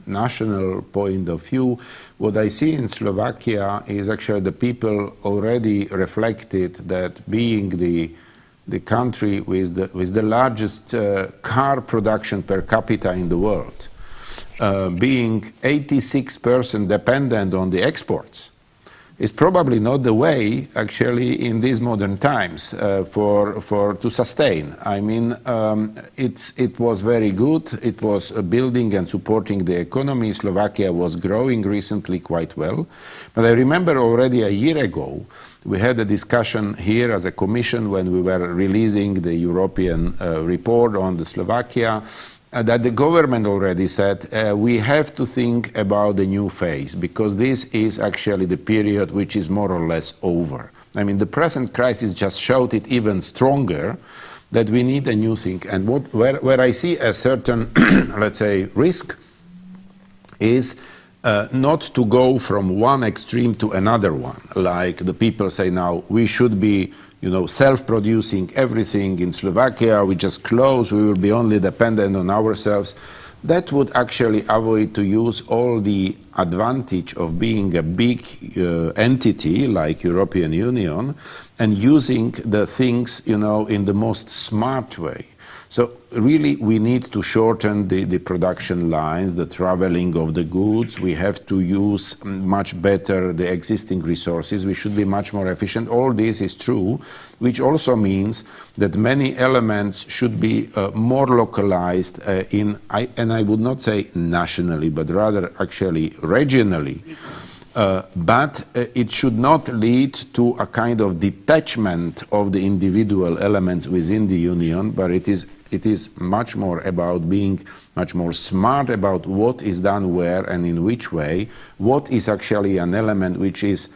national point of view. What I see in Slovakia is actually the people already reflected that being the country with the largest car production per capita in the world, being 86% dependent on the exports, is probably not the way actually in these modern times to sustain. I mean, it was very good. It was building and supporting the economy. Slovakia was growing recently quite well. But I remember already a year ago, we had a discussion here as a commission when we were releasing the European report on the Slovakia, that the government already said we have to think about the new phase, because this is actually the period which is more or less over. I mean, the present crisis just showed it even stronger, that we need a new thing. And where I see a certain, let's say, risk is not to go from one extreme to another one. Like the people say now, we should be self-producing everything in Slovakia, we just close, we will be only dependent on ourselves. That would actually avoid to use all the advantage of being a big entity like European Union and using the things, in the most smart way. So really we need to shorten the production lines, the traveling of the goods. We have to use much better the existing resources. We should be much more efficient. All this is true, which also means that many elements should be more localized and I would not say nationally, but rather actually regionally. But it should not lead to a kind of detachment of the individual elements within the Union, but it is much more about being much more smart about what is done where and in which way, what is actually an element which is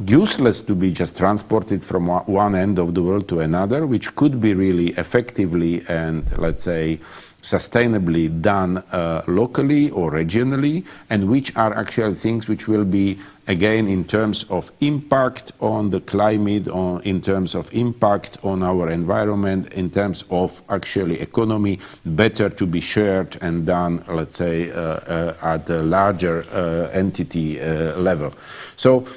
useless to be just transported from one end of the world to another, which could be really effectively and, let's say, sustainably done locally or regionally, and which are actually things which will be, again, in terms of impact on the climate, in terms of impact on our environment, in terms of actually economy, better to be shared and done, let's say, at a larger entity level. So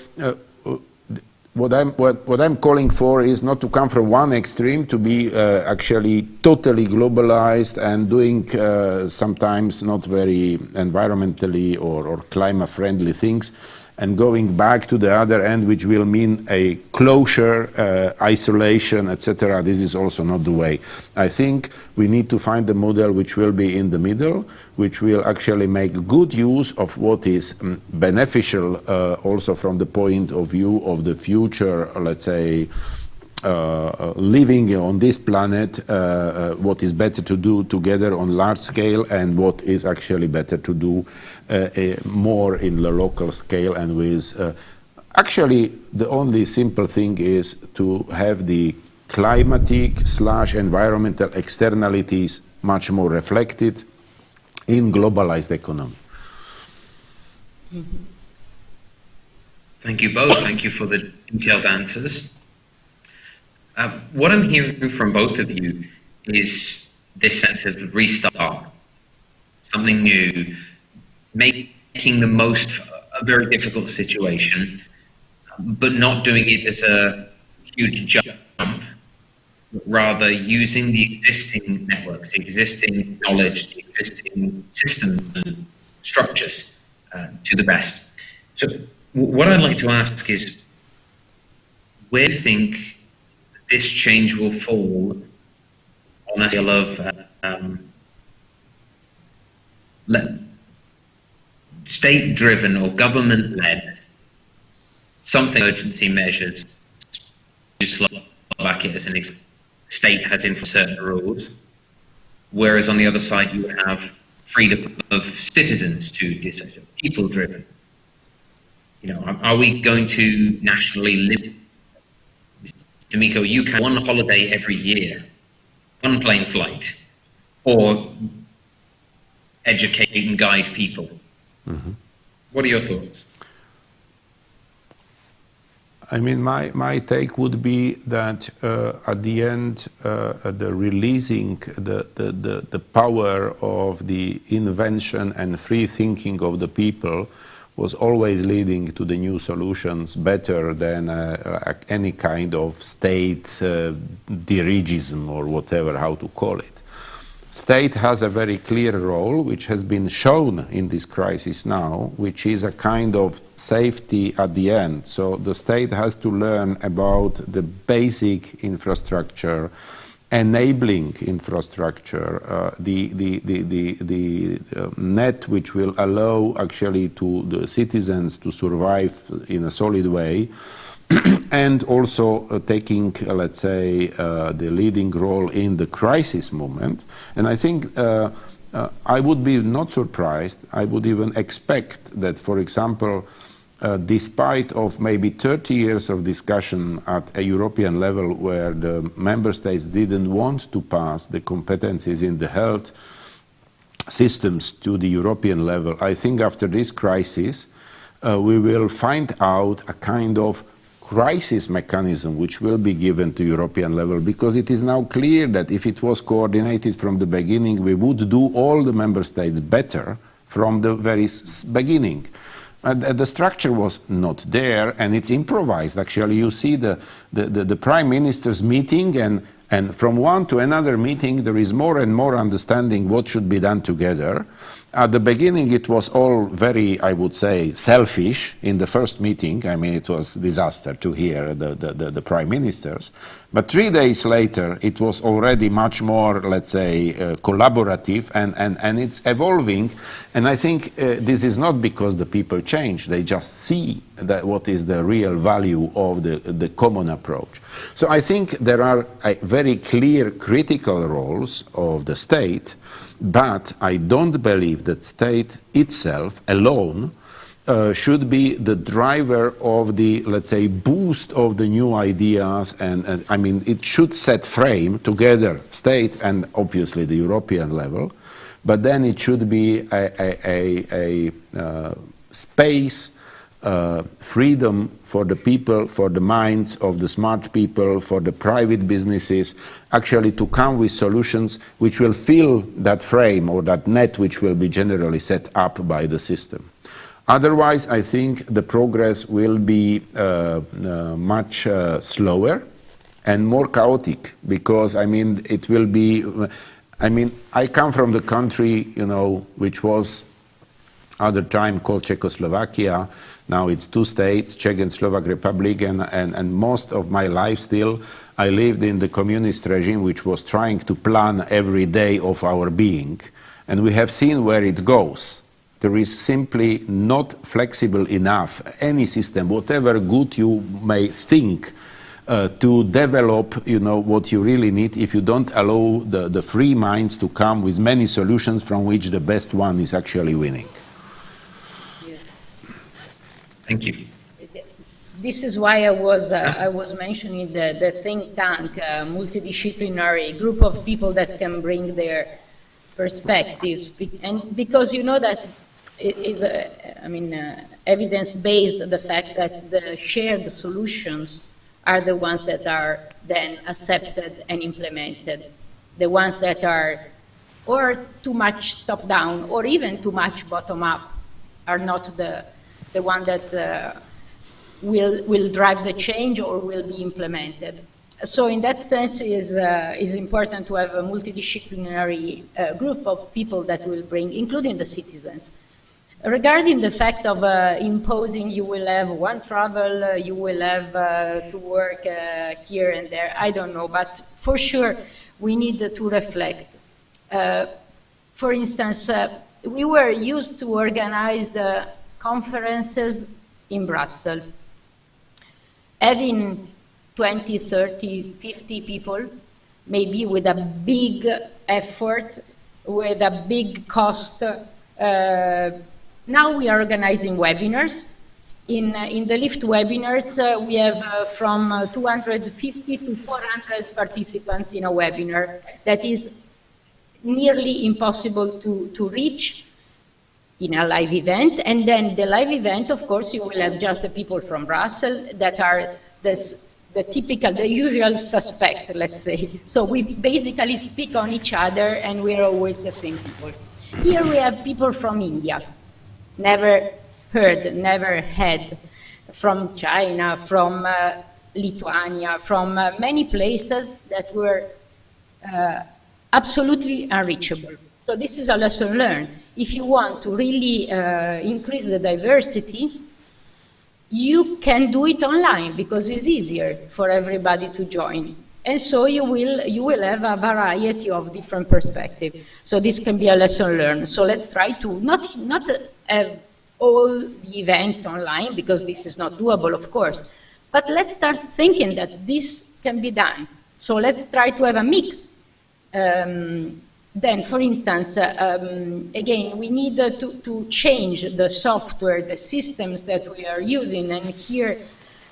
what I'm calling for is not to come from one extreme to be actually totally globalized and doing sometimes not very environmentally or climate-friendly things, and going back to the other end, which will mean a closure, isolation, etc. This is also not the way. I think we need to find a model which will be in the middle, which will actually make good use of what is beneficial also from the point of view of the future, let's say, living on this planet, what is better to do together on large scale and what is actually better to do more in the local scale and with actually the only simple thing is to have the climatic/environmental externalities much more reflected in globalized economy. Thank you both. Thank you for the detailed answers. What I'm hearing from both of you is this sense of restart, something new, making the most of a very difficult situation, but not doing it as a huge jump, rather using the existing networks, the existing knowledge, the existing systems and structures to the best. So what I'd like to ask is, where do you think this change will fall on a scale of state-driven or government-led, something urgency measures to Slovakia Slovakia as an state has enforced certain rules, whereas on the other side you have freedom of citizens to decide, people-driven. You know, are we going to nationally limit? Mr. Miko, you can one holiday every year, one plane flight, or educate and guide people. Mm-hmm. What are your thoughts? I mean, my take would be that at the end, the releasing the power of the invention and free thinking of the people was always leading to the new solutions better than any kind of state dirigism or whatever, how to call it. State has a very clear role, which has been shown in this crisis now, which is a kind of safety at the end. So the state has to learn about the basic infrastructure, enabling infrastructure, the net which will allow actually to the citizens to survive in a solid way, and also taking, let's say, the leading role in the crisis moment. And I think I would be not surprised, I would even expect that, for example, despite of maybe 30 years of discussion at a European level where the member states didn't want to pass the competencies in the health systems to the European level, I think after this crisis we will find out a kind of crisis mechanism which will be given to European level, because it is now clear that if it was coordinated from the beginning, we would do all the member states better from the very beginning. The structure was not there, and it's improvised. Actually, you see the prime minister's meeting, and from one to another meeting, there is more and more understanding what should be done together. At the beginning, it was all very, I would say, selfish. In the first meeting, I mean, it was disaster to hear the prime ministers. But 3 days later, it was already much more, let's say, collaborative, and it's evolving. And I think this is not because the people change. They just see that what is the real value of the common approach. So I think there are very clear critical roles of the state, but I don't believe that state itself alone should be the driver of the, let's say, boost of the new ideas. And I mean, it should set frame together, state and obviously the European level, but then it should be a space, freedom for the people, for the minds of the smart people, for the private businesses, actually to come with solutions which will fill that frame or that net which will be generally set up by the system. Otherwise, I think the progress will be much slower and more chaotic, because, I mean, it will be, I mean, I come from the country, you know, which was at the time called Czechoslovakia. Now it's 2 states, Czech and Slovak Republic, and most of my life still, I lived in the communist regime, which was trying to plan every day of our being. And we have seen where it goes. There is simply not flexible enough, any system, whatever good you may think, to develop, you know, what you really need if you don't allow the free minds to come with many solutions from which the best one is actually winning. Thank you. This is why I was mentioning the think tank, multidisciplinary group of people that can bring their perspectives, and because you know that it is, evidence-based, the fact that the shared solutions are the ones that are then accepted and implemented. The ones that are or too much top-down or even too much bottom-up are not the one that will drive the change or will be implemented. So in that sense, it is important to have a multidisciplinary group of people that will bring, including the citizens. Regarding the fact of imposing, you will have one travel, you will have to work here and there, I don't know, but for sure we need to reflect. For instance, we were used to organize the conferences in Brussels. Having 20, 30, 50 people, maybe with a big effort, with a big cost. Now we are organizing webinars. In the LIFT webinars, we have from 250 to 400 participants in a webinar that is nearly impossible to reach in a live event. And then the live event, of course, you will have just the people from Brussels that are the typical, the usual suspect, let's say. So we basically speak on each other and we're always the same people. Here we have people from India, never heard, never had, from China, from Lithuania, from many places that were absolutely unreachable. So this is a lesson learned. If you want to really increase the diversity, you can do it online because it's easier for everybody to join. And so you will have a variety of different perspectives. So this can be a lesson learned. So let's try to not have all the events online, because this is not doable, of course. But let's start thinking that this can be done. So let's try to have a mix. Then, for instance, again, we need to change the software, the systems that we are using. And here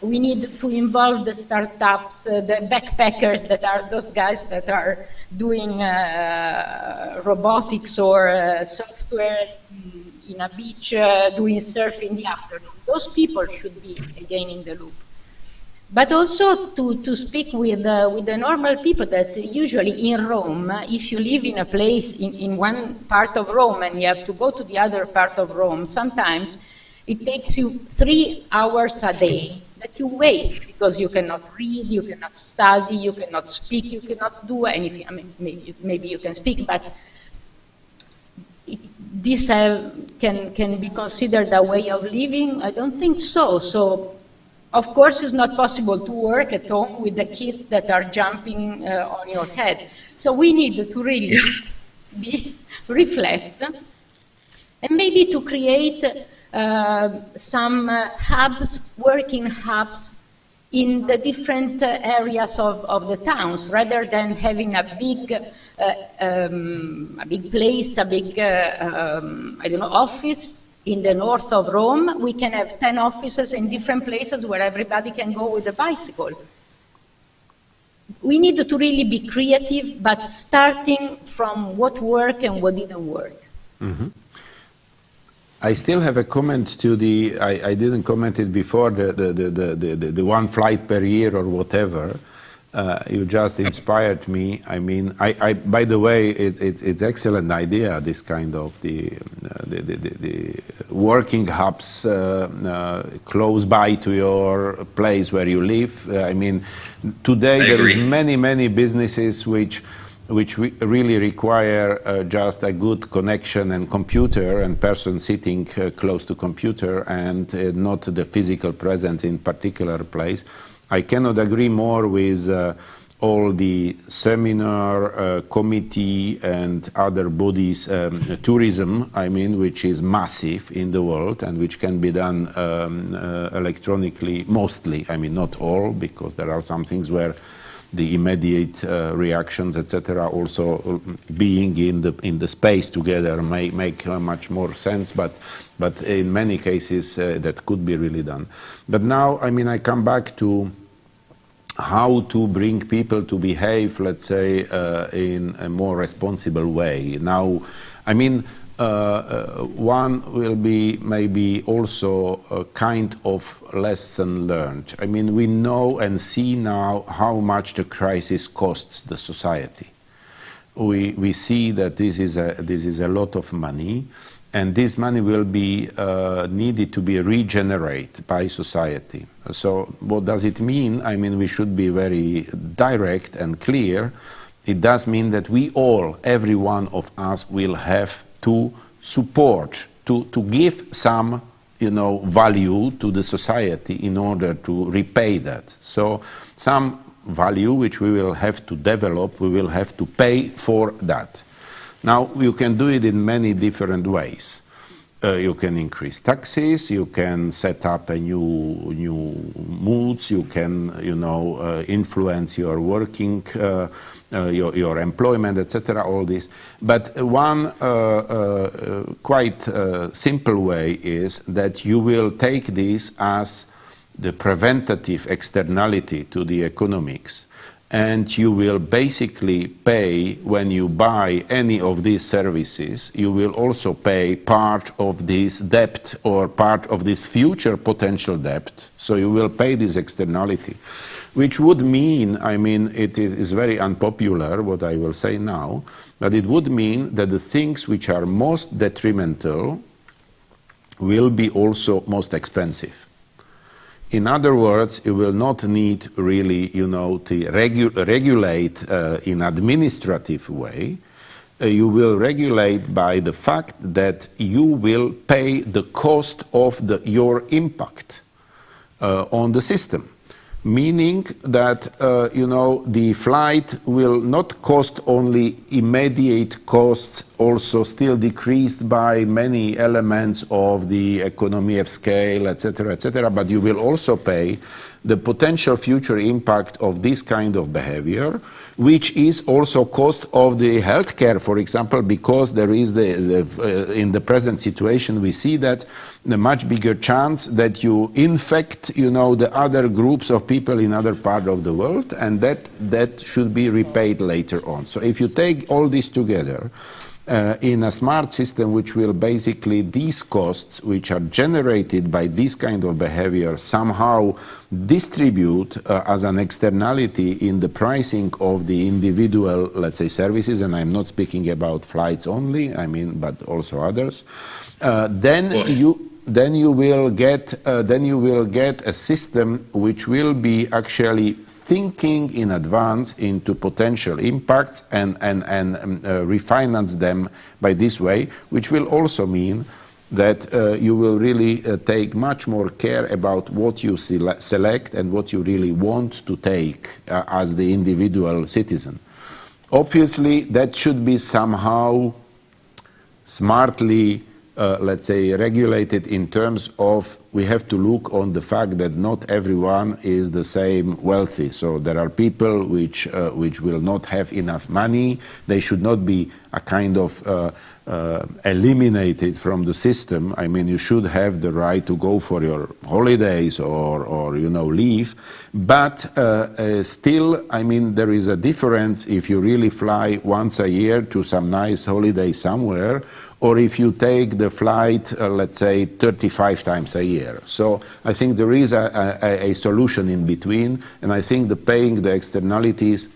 we need to involve the startups, the backpackers, that are those guys that are doing robotics or software in a beach, doing surfing in the afternoon. Those people should be, again, in the loop. But also to speak with the normal people that usually in Rome, if you live in a place in one part of Rome and you have to go to the other part of Rome, sometimes it takes you 3 hours a day that you waste because you cannot read, you cannot study, you cannot speak, you cannot do anything. I mean, maybe you can speak, but this can be considered a way of living? I don't think so. So, of course, it's not possible to work at home with the kids that are jumping on your head. So we need to really reflect and maybe to create some hubs, working hubs in the different areas of the towns, rather than having a big place, a big, I don't know, office in the north of Rome. We can have 10 offices in different places where everybody can go with a bicycle. We need to really be creative, but starting from what worked and what didn't work. Mm-hmm. I still have a comment to the, I didn't comment it before, the one flight per year or whatever. You just inspired me. I mean, by the way, it's excellent idea, this kind of the working hubs close by to your place where you live. I mean, today there is many businesses which really require just a good connection and computer and person sitting close to computer and not the physical presence in particular place. I cannot agree more with all the seminar, committee and other bodies, tourism, I mean, which is massive in the world and which can be done electronically, mostly, I mean, not all, because there are some things where the immediate reactions, etc., also being in the space together may make much more sense, but in many cases that could be really done. But now, I mean, I come back to how to bring people to behave, let's say, in a more responsible way. Now, I mean, one will be maybe also a kind of lesson learned. I mean, we know and see now how much the crisis costs the society. We see that this is a lot of money, and this money will be needed to be regenerated by society. So what does it mean? I mean, we should be very direct and clear. It does mean that we all, every one of us, will have to support, to give some, value to the society in order to repay that. So some value which we will have to develop, we will have to pay for that. Now, you can do it in many different ways. You can increase taxes, you can set up a new moods, you can, influence your working, your employment, etc., all this. But one quite simple way is that you will take this as the preventative externality to the economics, and you will basically pay, when you buy any of these services, you will also pay part of this debt or part of this future potential debt. So you will pay this externality, which would mean, it is very unpopular what I will say now, but it would mean that the things which are most detrimental will be also most expensive. In other words, you will not need really, to regulate in administrative way. You will regulate by the fact that you will pay the cost of your impact on the system. Meaning that, the flight will not cost only immediate costs, also still decreased by many elements of the economy of scale, etc., but you will also pay the potential future impact of this kind of behavior, which is also cost of the healthcare, for example, because there is in the present situation we see that the much bigger chance that you infect, the other groups of people in other parts of the world, and that should be repaid later on. So if you take all this together, in a smart system which will basically these costs which are generated by this kind of behavior somehow distribute as an externality in the pricing of the individual, let's say, services, and I'm not speaking about flights only, but also others, then you will get a system which will be actually thinking in advance into potential impacts and refinance them by this way, which will also mean that you will really take much more care about what you select and what you really want to take as the individual citizen. Obviously, that should be somehow smartly let's say, regulated in terms of we have to look on the fact that not everyone is the same wealthy. So there are people which will not have enough money. They should not be a kind of eliminated from the system. You should have the right to go for your holidays or leave. But still, there is a difference if you really fly once a year to some nice holiday somewhere, or if you take the flight, let's say, 35 times a year. So I think there is a solution in between, and I think the paying the externalities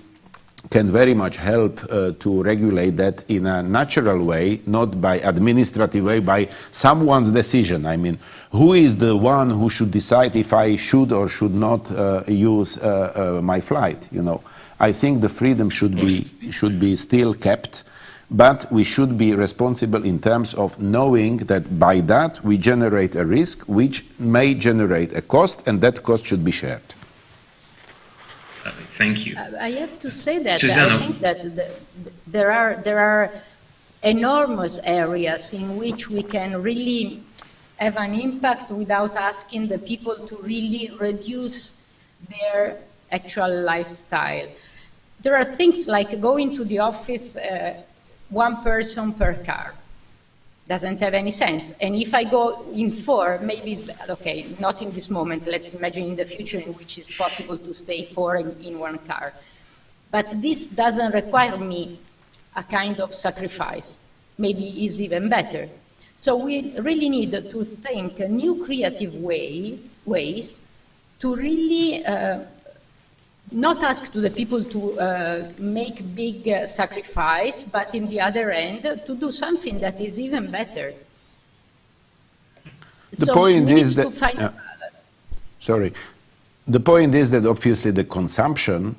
can very much help to regulate that in a natural way, not by administrative way, by someone's decision. Who is the one who should decide if I should or should not use my flight? I think the freedom should be still kept, but we should be responsible in terms of knowing that by that we generate a risk which may generate a cost, and that cost should be shared. Thank you. I have to say that Susanna. I think that there are enormous areas in which we can really have an impact without asking the people to really reduce their actual lifestyle. There are things like going to the office, one person per car. Doesn't have any sense. And if I go in four, maybe it's okay, not in this moment. Let's imagine in the future in which it's possible to stay four in one car. But this doesn't require me a kind of sacrifice. Maybe is even better. So we really need to think new creative ways to really not ask to the people to make big sacrifice, but in the other end, to do something that is even better. The point is that, the point is that obviously the consumption,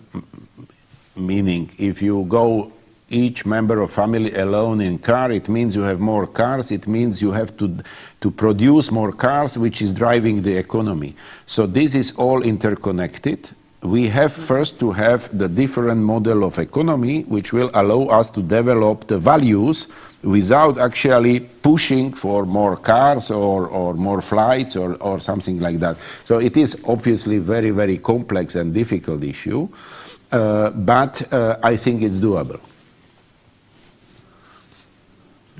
meaning if you go each member of family alone in car, it means you have more cars, it means you have to produce more cars, which is driving the economy. So this is all interconnected. we have first to have the different model of economy which will allow us to develop the values without actually pushing for more cars or more flights or something like that. So it is obviously very, very complex and difficult issue, but I think it's doable.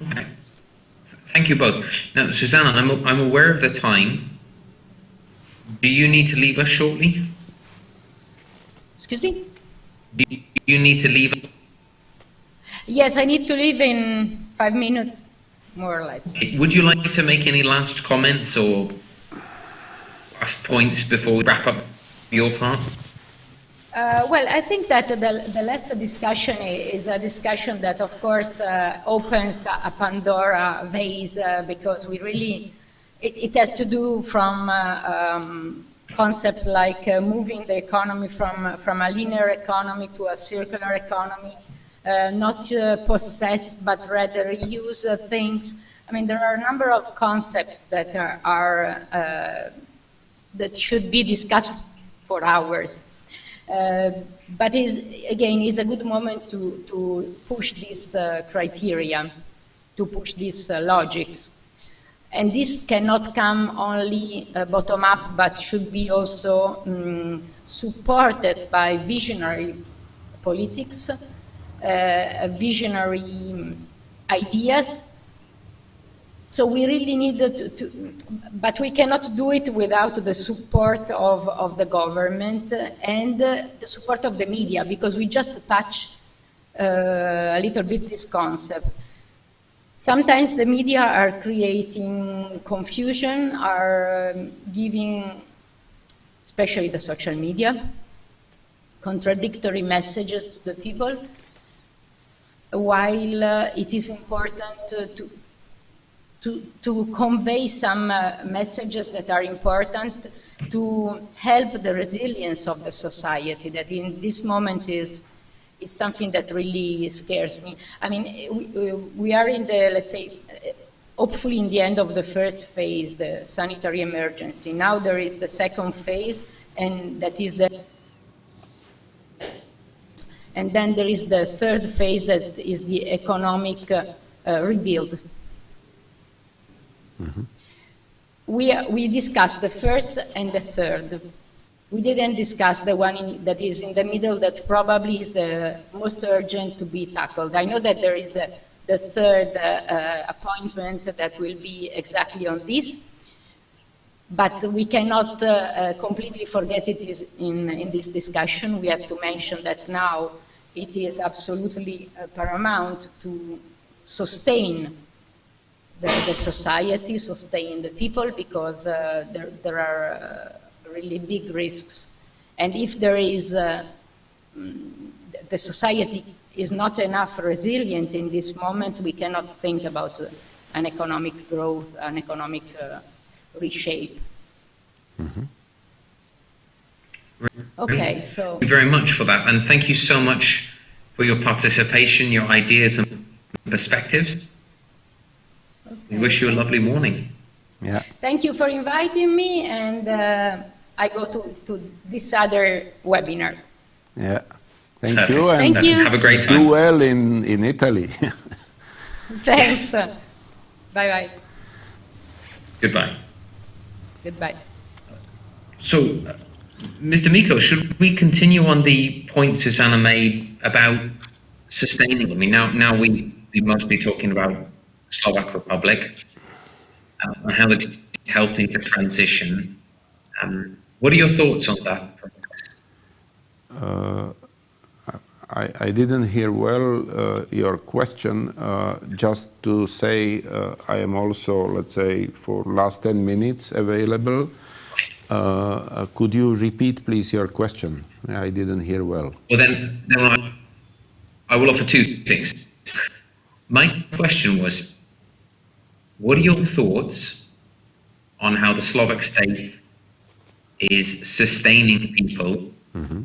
Okay. Thank you both. Now, Susanna, I'm aware of the time. Do you need to leave us shortly? Excuse me? Do you need to leave? Yes, I need to leave in 5 minutes, more or less. Would you like to make any last comments or last points before we wrap up your part? Well, I think that the last discussion is a discussion that, of course, opens a Pandora vase because we really, it has to do from concept like moving the economy from a linear economy to a circular economy, not possess but rather use things. I mean, there are a number of concepts that that should be discussed for hours. But is a good moment to push this criteria, to push these logics. And this cannot come only bottom up, but should be also supported by visionary politics, visionary ideas. So we really need but we cannot do it without the support of the government and the support of the media, because we just touch a little bit this concept. Sometimes the media are creating confusion, are giving, especially the social media, contradictory messages to the people, while it is important to convey some messages that are important to help the resilience of the society, that in this moment is something that really scares me. I mean, we are in the, let's say, hopefully in the end of the first phase, the sanitary emergency. Now there is the second phase, and that is and then there is the third phase, that is the economic rebuild. Mm-hmm. We discussed the first and the third. We didn't discuss the one that is in the middle, that probably is the most urgent to be tackled. I know that there is the third appointment that will be exactly on this, but we cannot completely forget it in this discussion. We have to mention that now it is absolutely paramount to sustain the society, sustain the people, because there are really big risks. And if there is, the society is not enough resilient in this moment, we cannot think about an economic growth, an economic reshape. Mm-hmm. Okay, so. Thank you very much for that, and thank you so much for your participation, your ideas and perspectives. Okay, we wish you a lovely morning. Yeah. Thank you for inviting me, and I go to this other webinar. Yeah. Thank you. And thank you. Have a great time. Do well in Italy. Thanks. Yes. Bye-bye. Goodbye. Goodbye. So, Mr. Miko, should we continue on the point Susanna made about sustaining? I mean, now we're mostly talking about Slovak Republic and how it's helping the transition. What are your thoughts on that? I didn't hear well your question. Just to say, I am also, let's say, for last 10 minutes available. Could you repeat, please, your question? I didn't hear well. Well, then I will offer two things. My question was, what are your thoughts on how the Slovak state is sustaining people mm-hmm.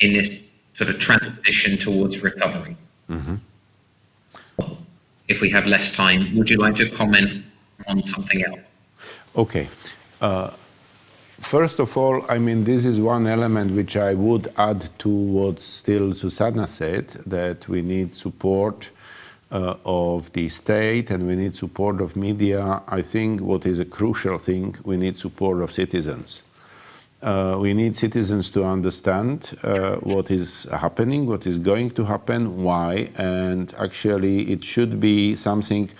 in this sort of transition towards recovery? Mm-hmm. If we have less time, would you like to comment on something else? Okay. First of all, I mean, this is one element which I would add to what still Susanna said, that we need support of the state and we need support of media. I think what is a crucial thing, we need support of citizens. We need citizens to understand what is happening, what is going to happen, why, and actually it should be something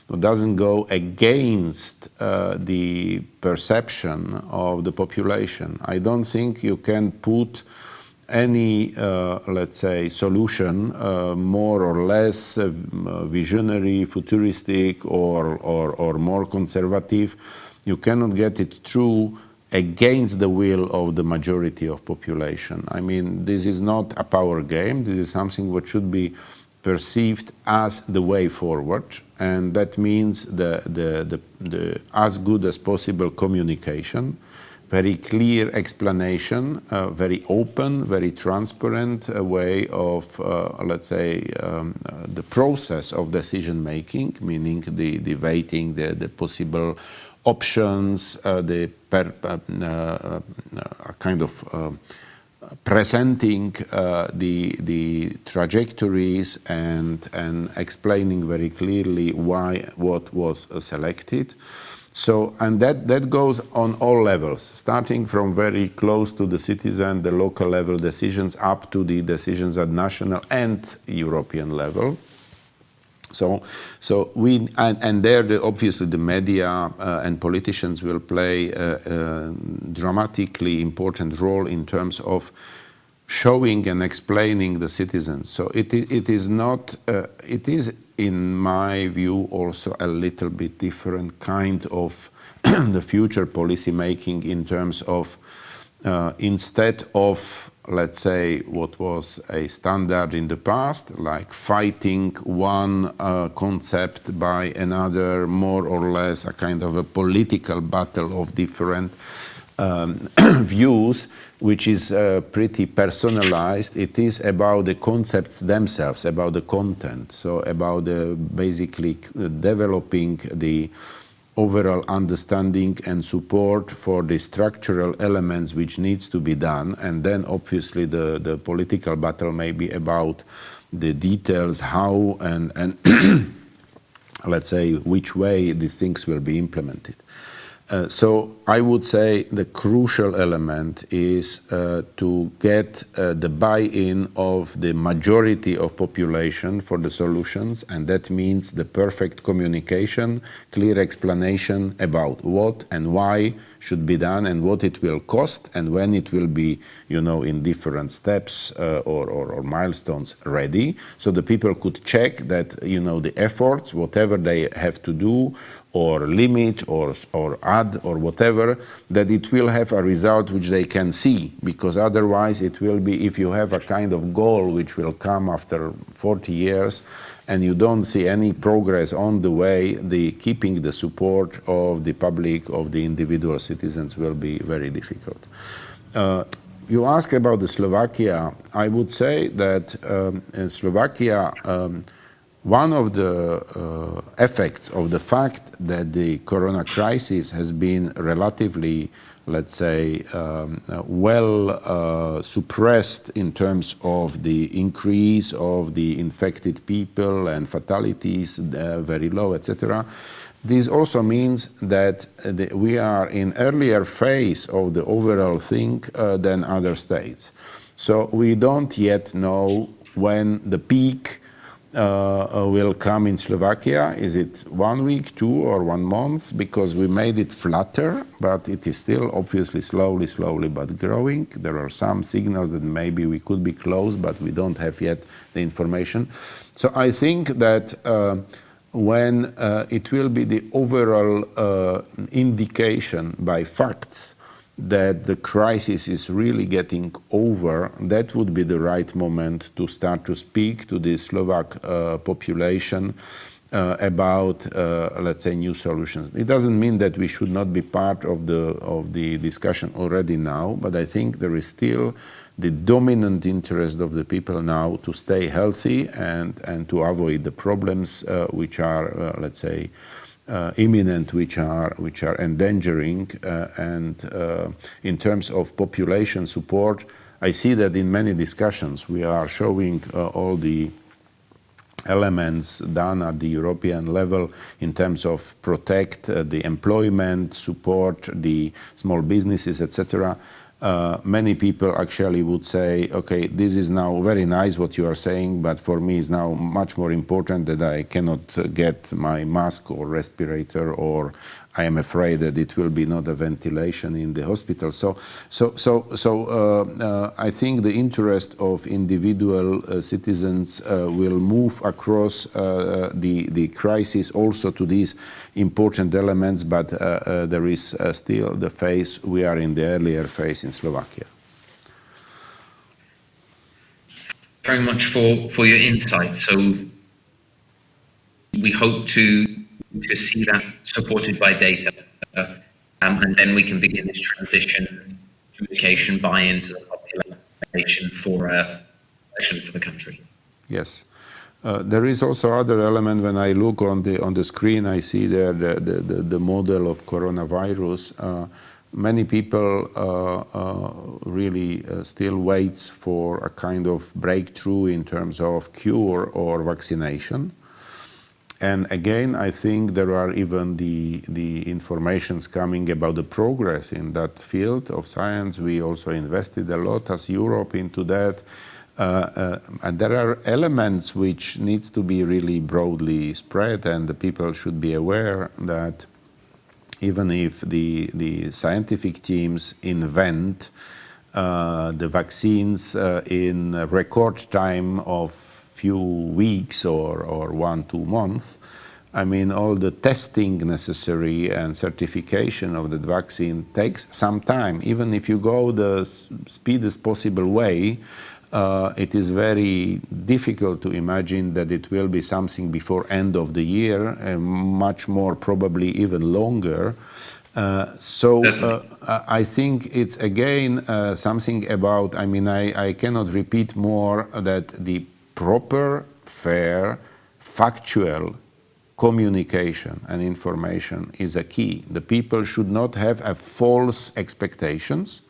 that doesn't go against the perception of the population. I don't think you can put any, let's say, solution more or less visionary, futuristic, or more conservative. You cannot get it through against the will of the majority of population. I mean, this is not a power game. This is something what should be perceived as the way forward, and that means the as good as possible communication, very clear explanation, very open, very transparent way of, let's say, the process of decision making, meaning the weighting, the possible options, kind of presenting the trajectories and explaining very clearly why what was selected. So, and that goes on all levels, starting from very close to the citizen, the local level decisions, up to the decisions at national and European level. So we, and there obviously the media and politicians will play a dramatically important role in terms of showing and explaining the citizens. So it is not, it is in my view also a little bit different kind of the future policy making in terms of instead of, let's say, what was a standard in the past, like fighting one concept by another, more or less a kind of a political battle of different views, which is pretty personalized. It is about the concepts themselves, about the content, so about basically developing the overall understanding and support for the structural elements which needs to be done, and then obviously the political battle may be about the details, how and let's say which way these things will be implemented. So I would say the crucial element is to get the buy-in of the majority of population for the solutions, and that means the perfect communication, clear explanation about what and why should be done and what it will cost and when it will be, you know, in different steps or milestones ready, so the people could check that, you know, the efforts, whatever they have to do, or limit or add or whatever, that it will have a result which they can see, because otherwise it will be, if you have a kind of goal which will come after 40 years and you don't see any progress on the way, the keeping the support of the public, of the individual citizens will be very difficult. You ask about the Slovakia. I would say that in Slovakia, one of the effects of the fact that the corona crisis has been relatively, let's say, well suppressed in terms of the increase of the infected people and fatalities, very low, etc. This also means that we are in earlier phase of the overall thing than other states. So we don't yet know when the peak will come in Slovakia. Is it 1 week, 2 or 1 month? Because we made it flatter, but it is still obviously slowly but growing. There are some signals that maybe we could be close, but we don't have yet the information. So I think that when it will be the overall indication by facts that the crisis is really getting over, that would be the right moment to start to speak to the Slovak population about, let's say, new solutions. It doesn't mean that we should not be part of the discussion already now, but I think there is still the dominant interest of the people now to stay healthy and to avoid the problems which are, let's say, imminent, which are endangering, and in terms of population support, I see that in many discussions we are showing all the elements done at the European level in terms of protect the employment, support the small businesses, etc. Many people actually would say, okay, this is now very nice what you are saying, but for me it's now much more important that I cannot get my mask or respirator, or I am afraid that it will be not a ventilation in the hospital. So I think the interest of individual citizens will move across the crisis also to these important elements, but there is still the phase, we are in the earlier phase in Slovakia. Very much for your insight. So we hope to see that supported by data, and then we can begin this transition, communication, buy-in to the population for the country. Yes. There is also other element. When I look on the screen, I see there the model of coronavirus. Many people really still waits for a kind of breakthrough in terms of cure or vaccination. And again, I think there are even the informations coming about the progress in that field of science. We also invested a lot as Europe into that. And there are elements which needs to be really broadly spread, and the people should be aware that even if the scientific teams invent the vaccines in a record time of few weeks or 1-2 months, I mean, all the testing necessary and certification of the vaccine takes some time. Even if you go the speediest possible way, it is very difficult to imagine that it will be something before end of the year, and much more probably even longer. I think it's again something about, I mean, I cannot repeat more that the proper, fair, factual communication and information is a key. The people should not have false expectations,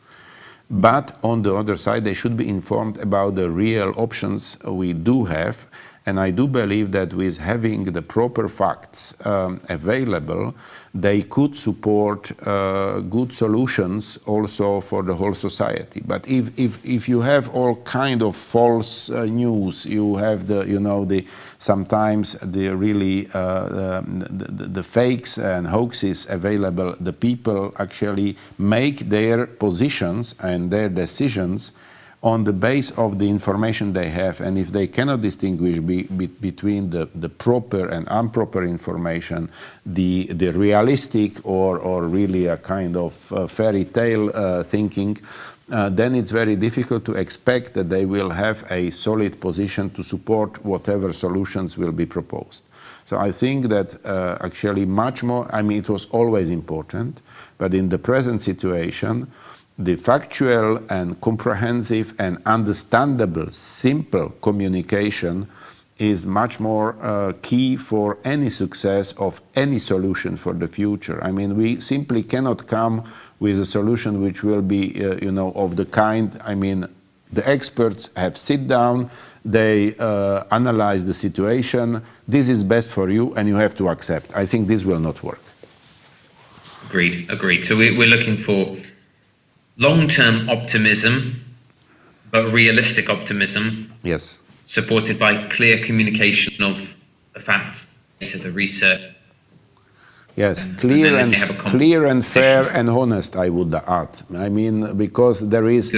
but on the other side, they should be informed about the real options we do have. And I do believe that with having the proper facts available, they could support good solutions also for the whole society. But if you have all kind of false news, you have sometimes the really the fakes and hoaxes available, the people actually make their positions and their decisions on the base of the information they have, and if they cannot distinguish between the proper and improper information, the realistic or really a kind of fairy tale thinking, then it's very difficult to expect that they will have a solid position to support whatever solutions will be proposed. So I think that actually much more, I mean, it was always important, but in the present situation, the factual and comprehensive and understandable, simple communication is much more key for any success of any solution for the future. I mean, we simply cannot come with a solution which will be, of the kind, I mean, the experts have sit down, they analyze the situation, this is best for you and you have to accept. I think this will not work. Agreed. So we're looking for long-term optimism, but realistic optimism. Yes. Supported by clear communication of the facts, the research. Yes, clear and fair and honest, I would add. I mean, because there is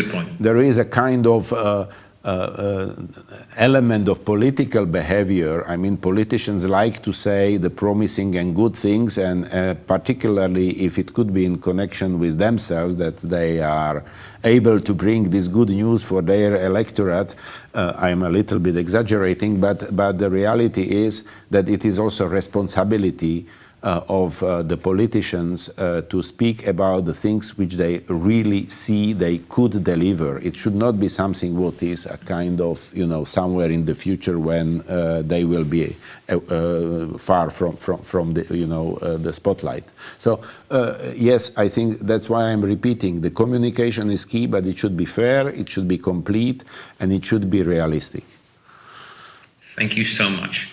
a kind of element of political behavior. I mean, politicians like to say the promising and good things, and particularly if it could be in connection with themselves, that they are able to bring this good news for their electorate. I'm a little bit exaggerating, but the reality is that it is also responsibility of the politicians to speak about the things which they really see they could deliver. It should not be something what is a kind of, somewhere in the future when they will be far from the, the spotlight. So yes, I think that's why I'm repeating, the communication is key, but it should be fair, it should be complete, and it should be realistic. Thank you so much.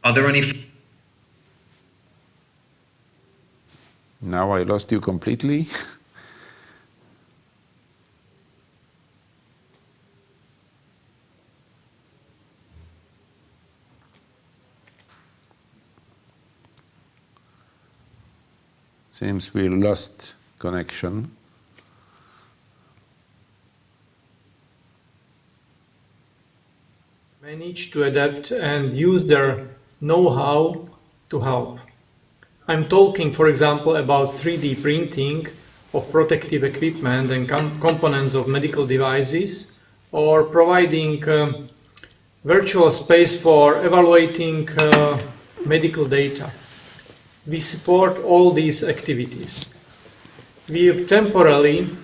Are there any... Now I lost you completely. Seems we lost connection. Manage to adapt and use their know-how to help. I'm talking, for example, about 3D printing of protective equipment and components of medical devices, or providing virtual space for evaluating medical data. We support all these activities. We have temporarily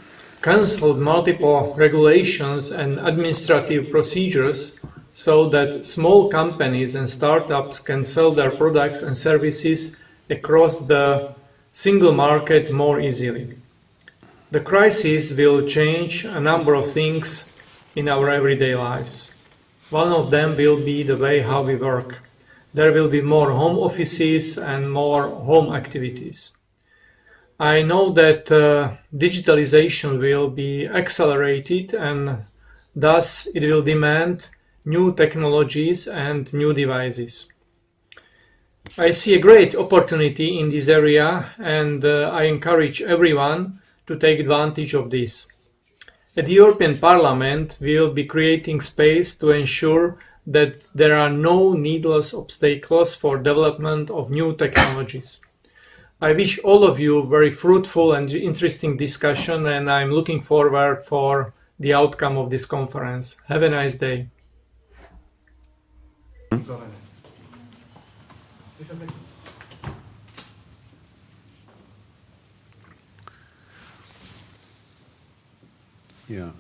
cancelled multiple regulations and administrative procedures so that small companies and startups can sell their products and services across the single market more easily. The crisis will change a number of things in our everyday lives. One of them will be the way how we work. There will be more home offices and more home activities. I know that digitalization will be accelerated, and thus it will demand new technologies and new devices. I see a great opportunity in this area, and I encourage everyone to take advantage of this. At the European Parliament, we will be creating space to ensure that there are no needless obstacles for development of new technologies. I wish all of you very fruitful and interesting discussion, and I'm looking forward for the outcome of this conference. Have a nice day. Yeah.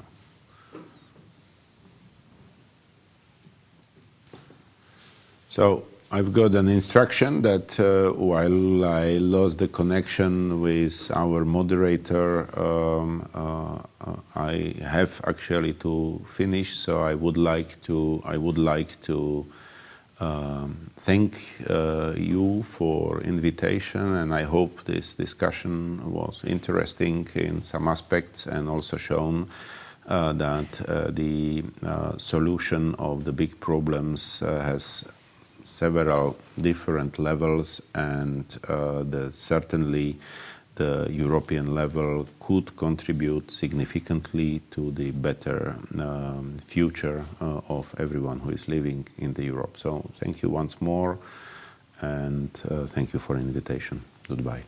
So I've got an instruction that while I lost the connection with our moderator, I have actually to finish. So I would like to thank you for invitation, and I hope this discussion was interesting in some aspects and also shown that the solution of the big problems has several different levels, and certainly the European level could contribute significantly to the better future of everyone who is living in the Europe. So thank you once more, and thank you for the invitation. Goodbye.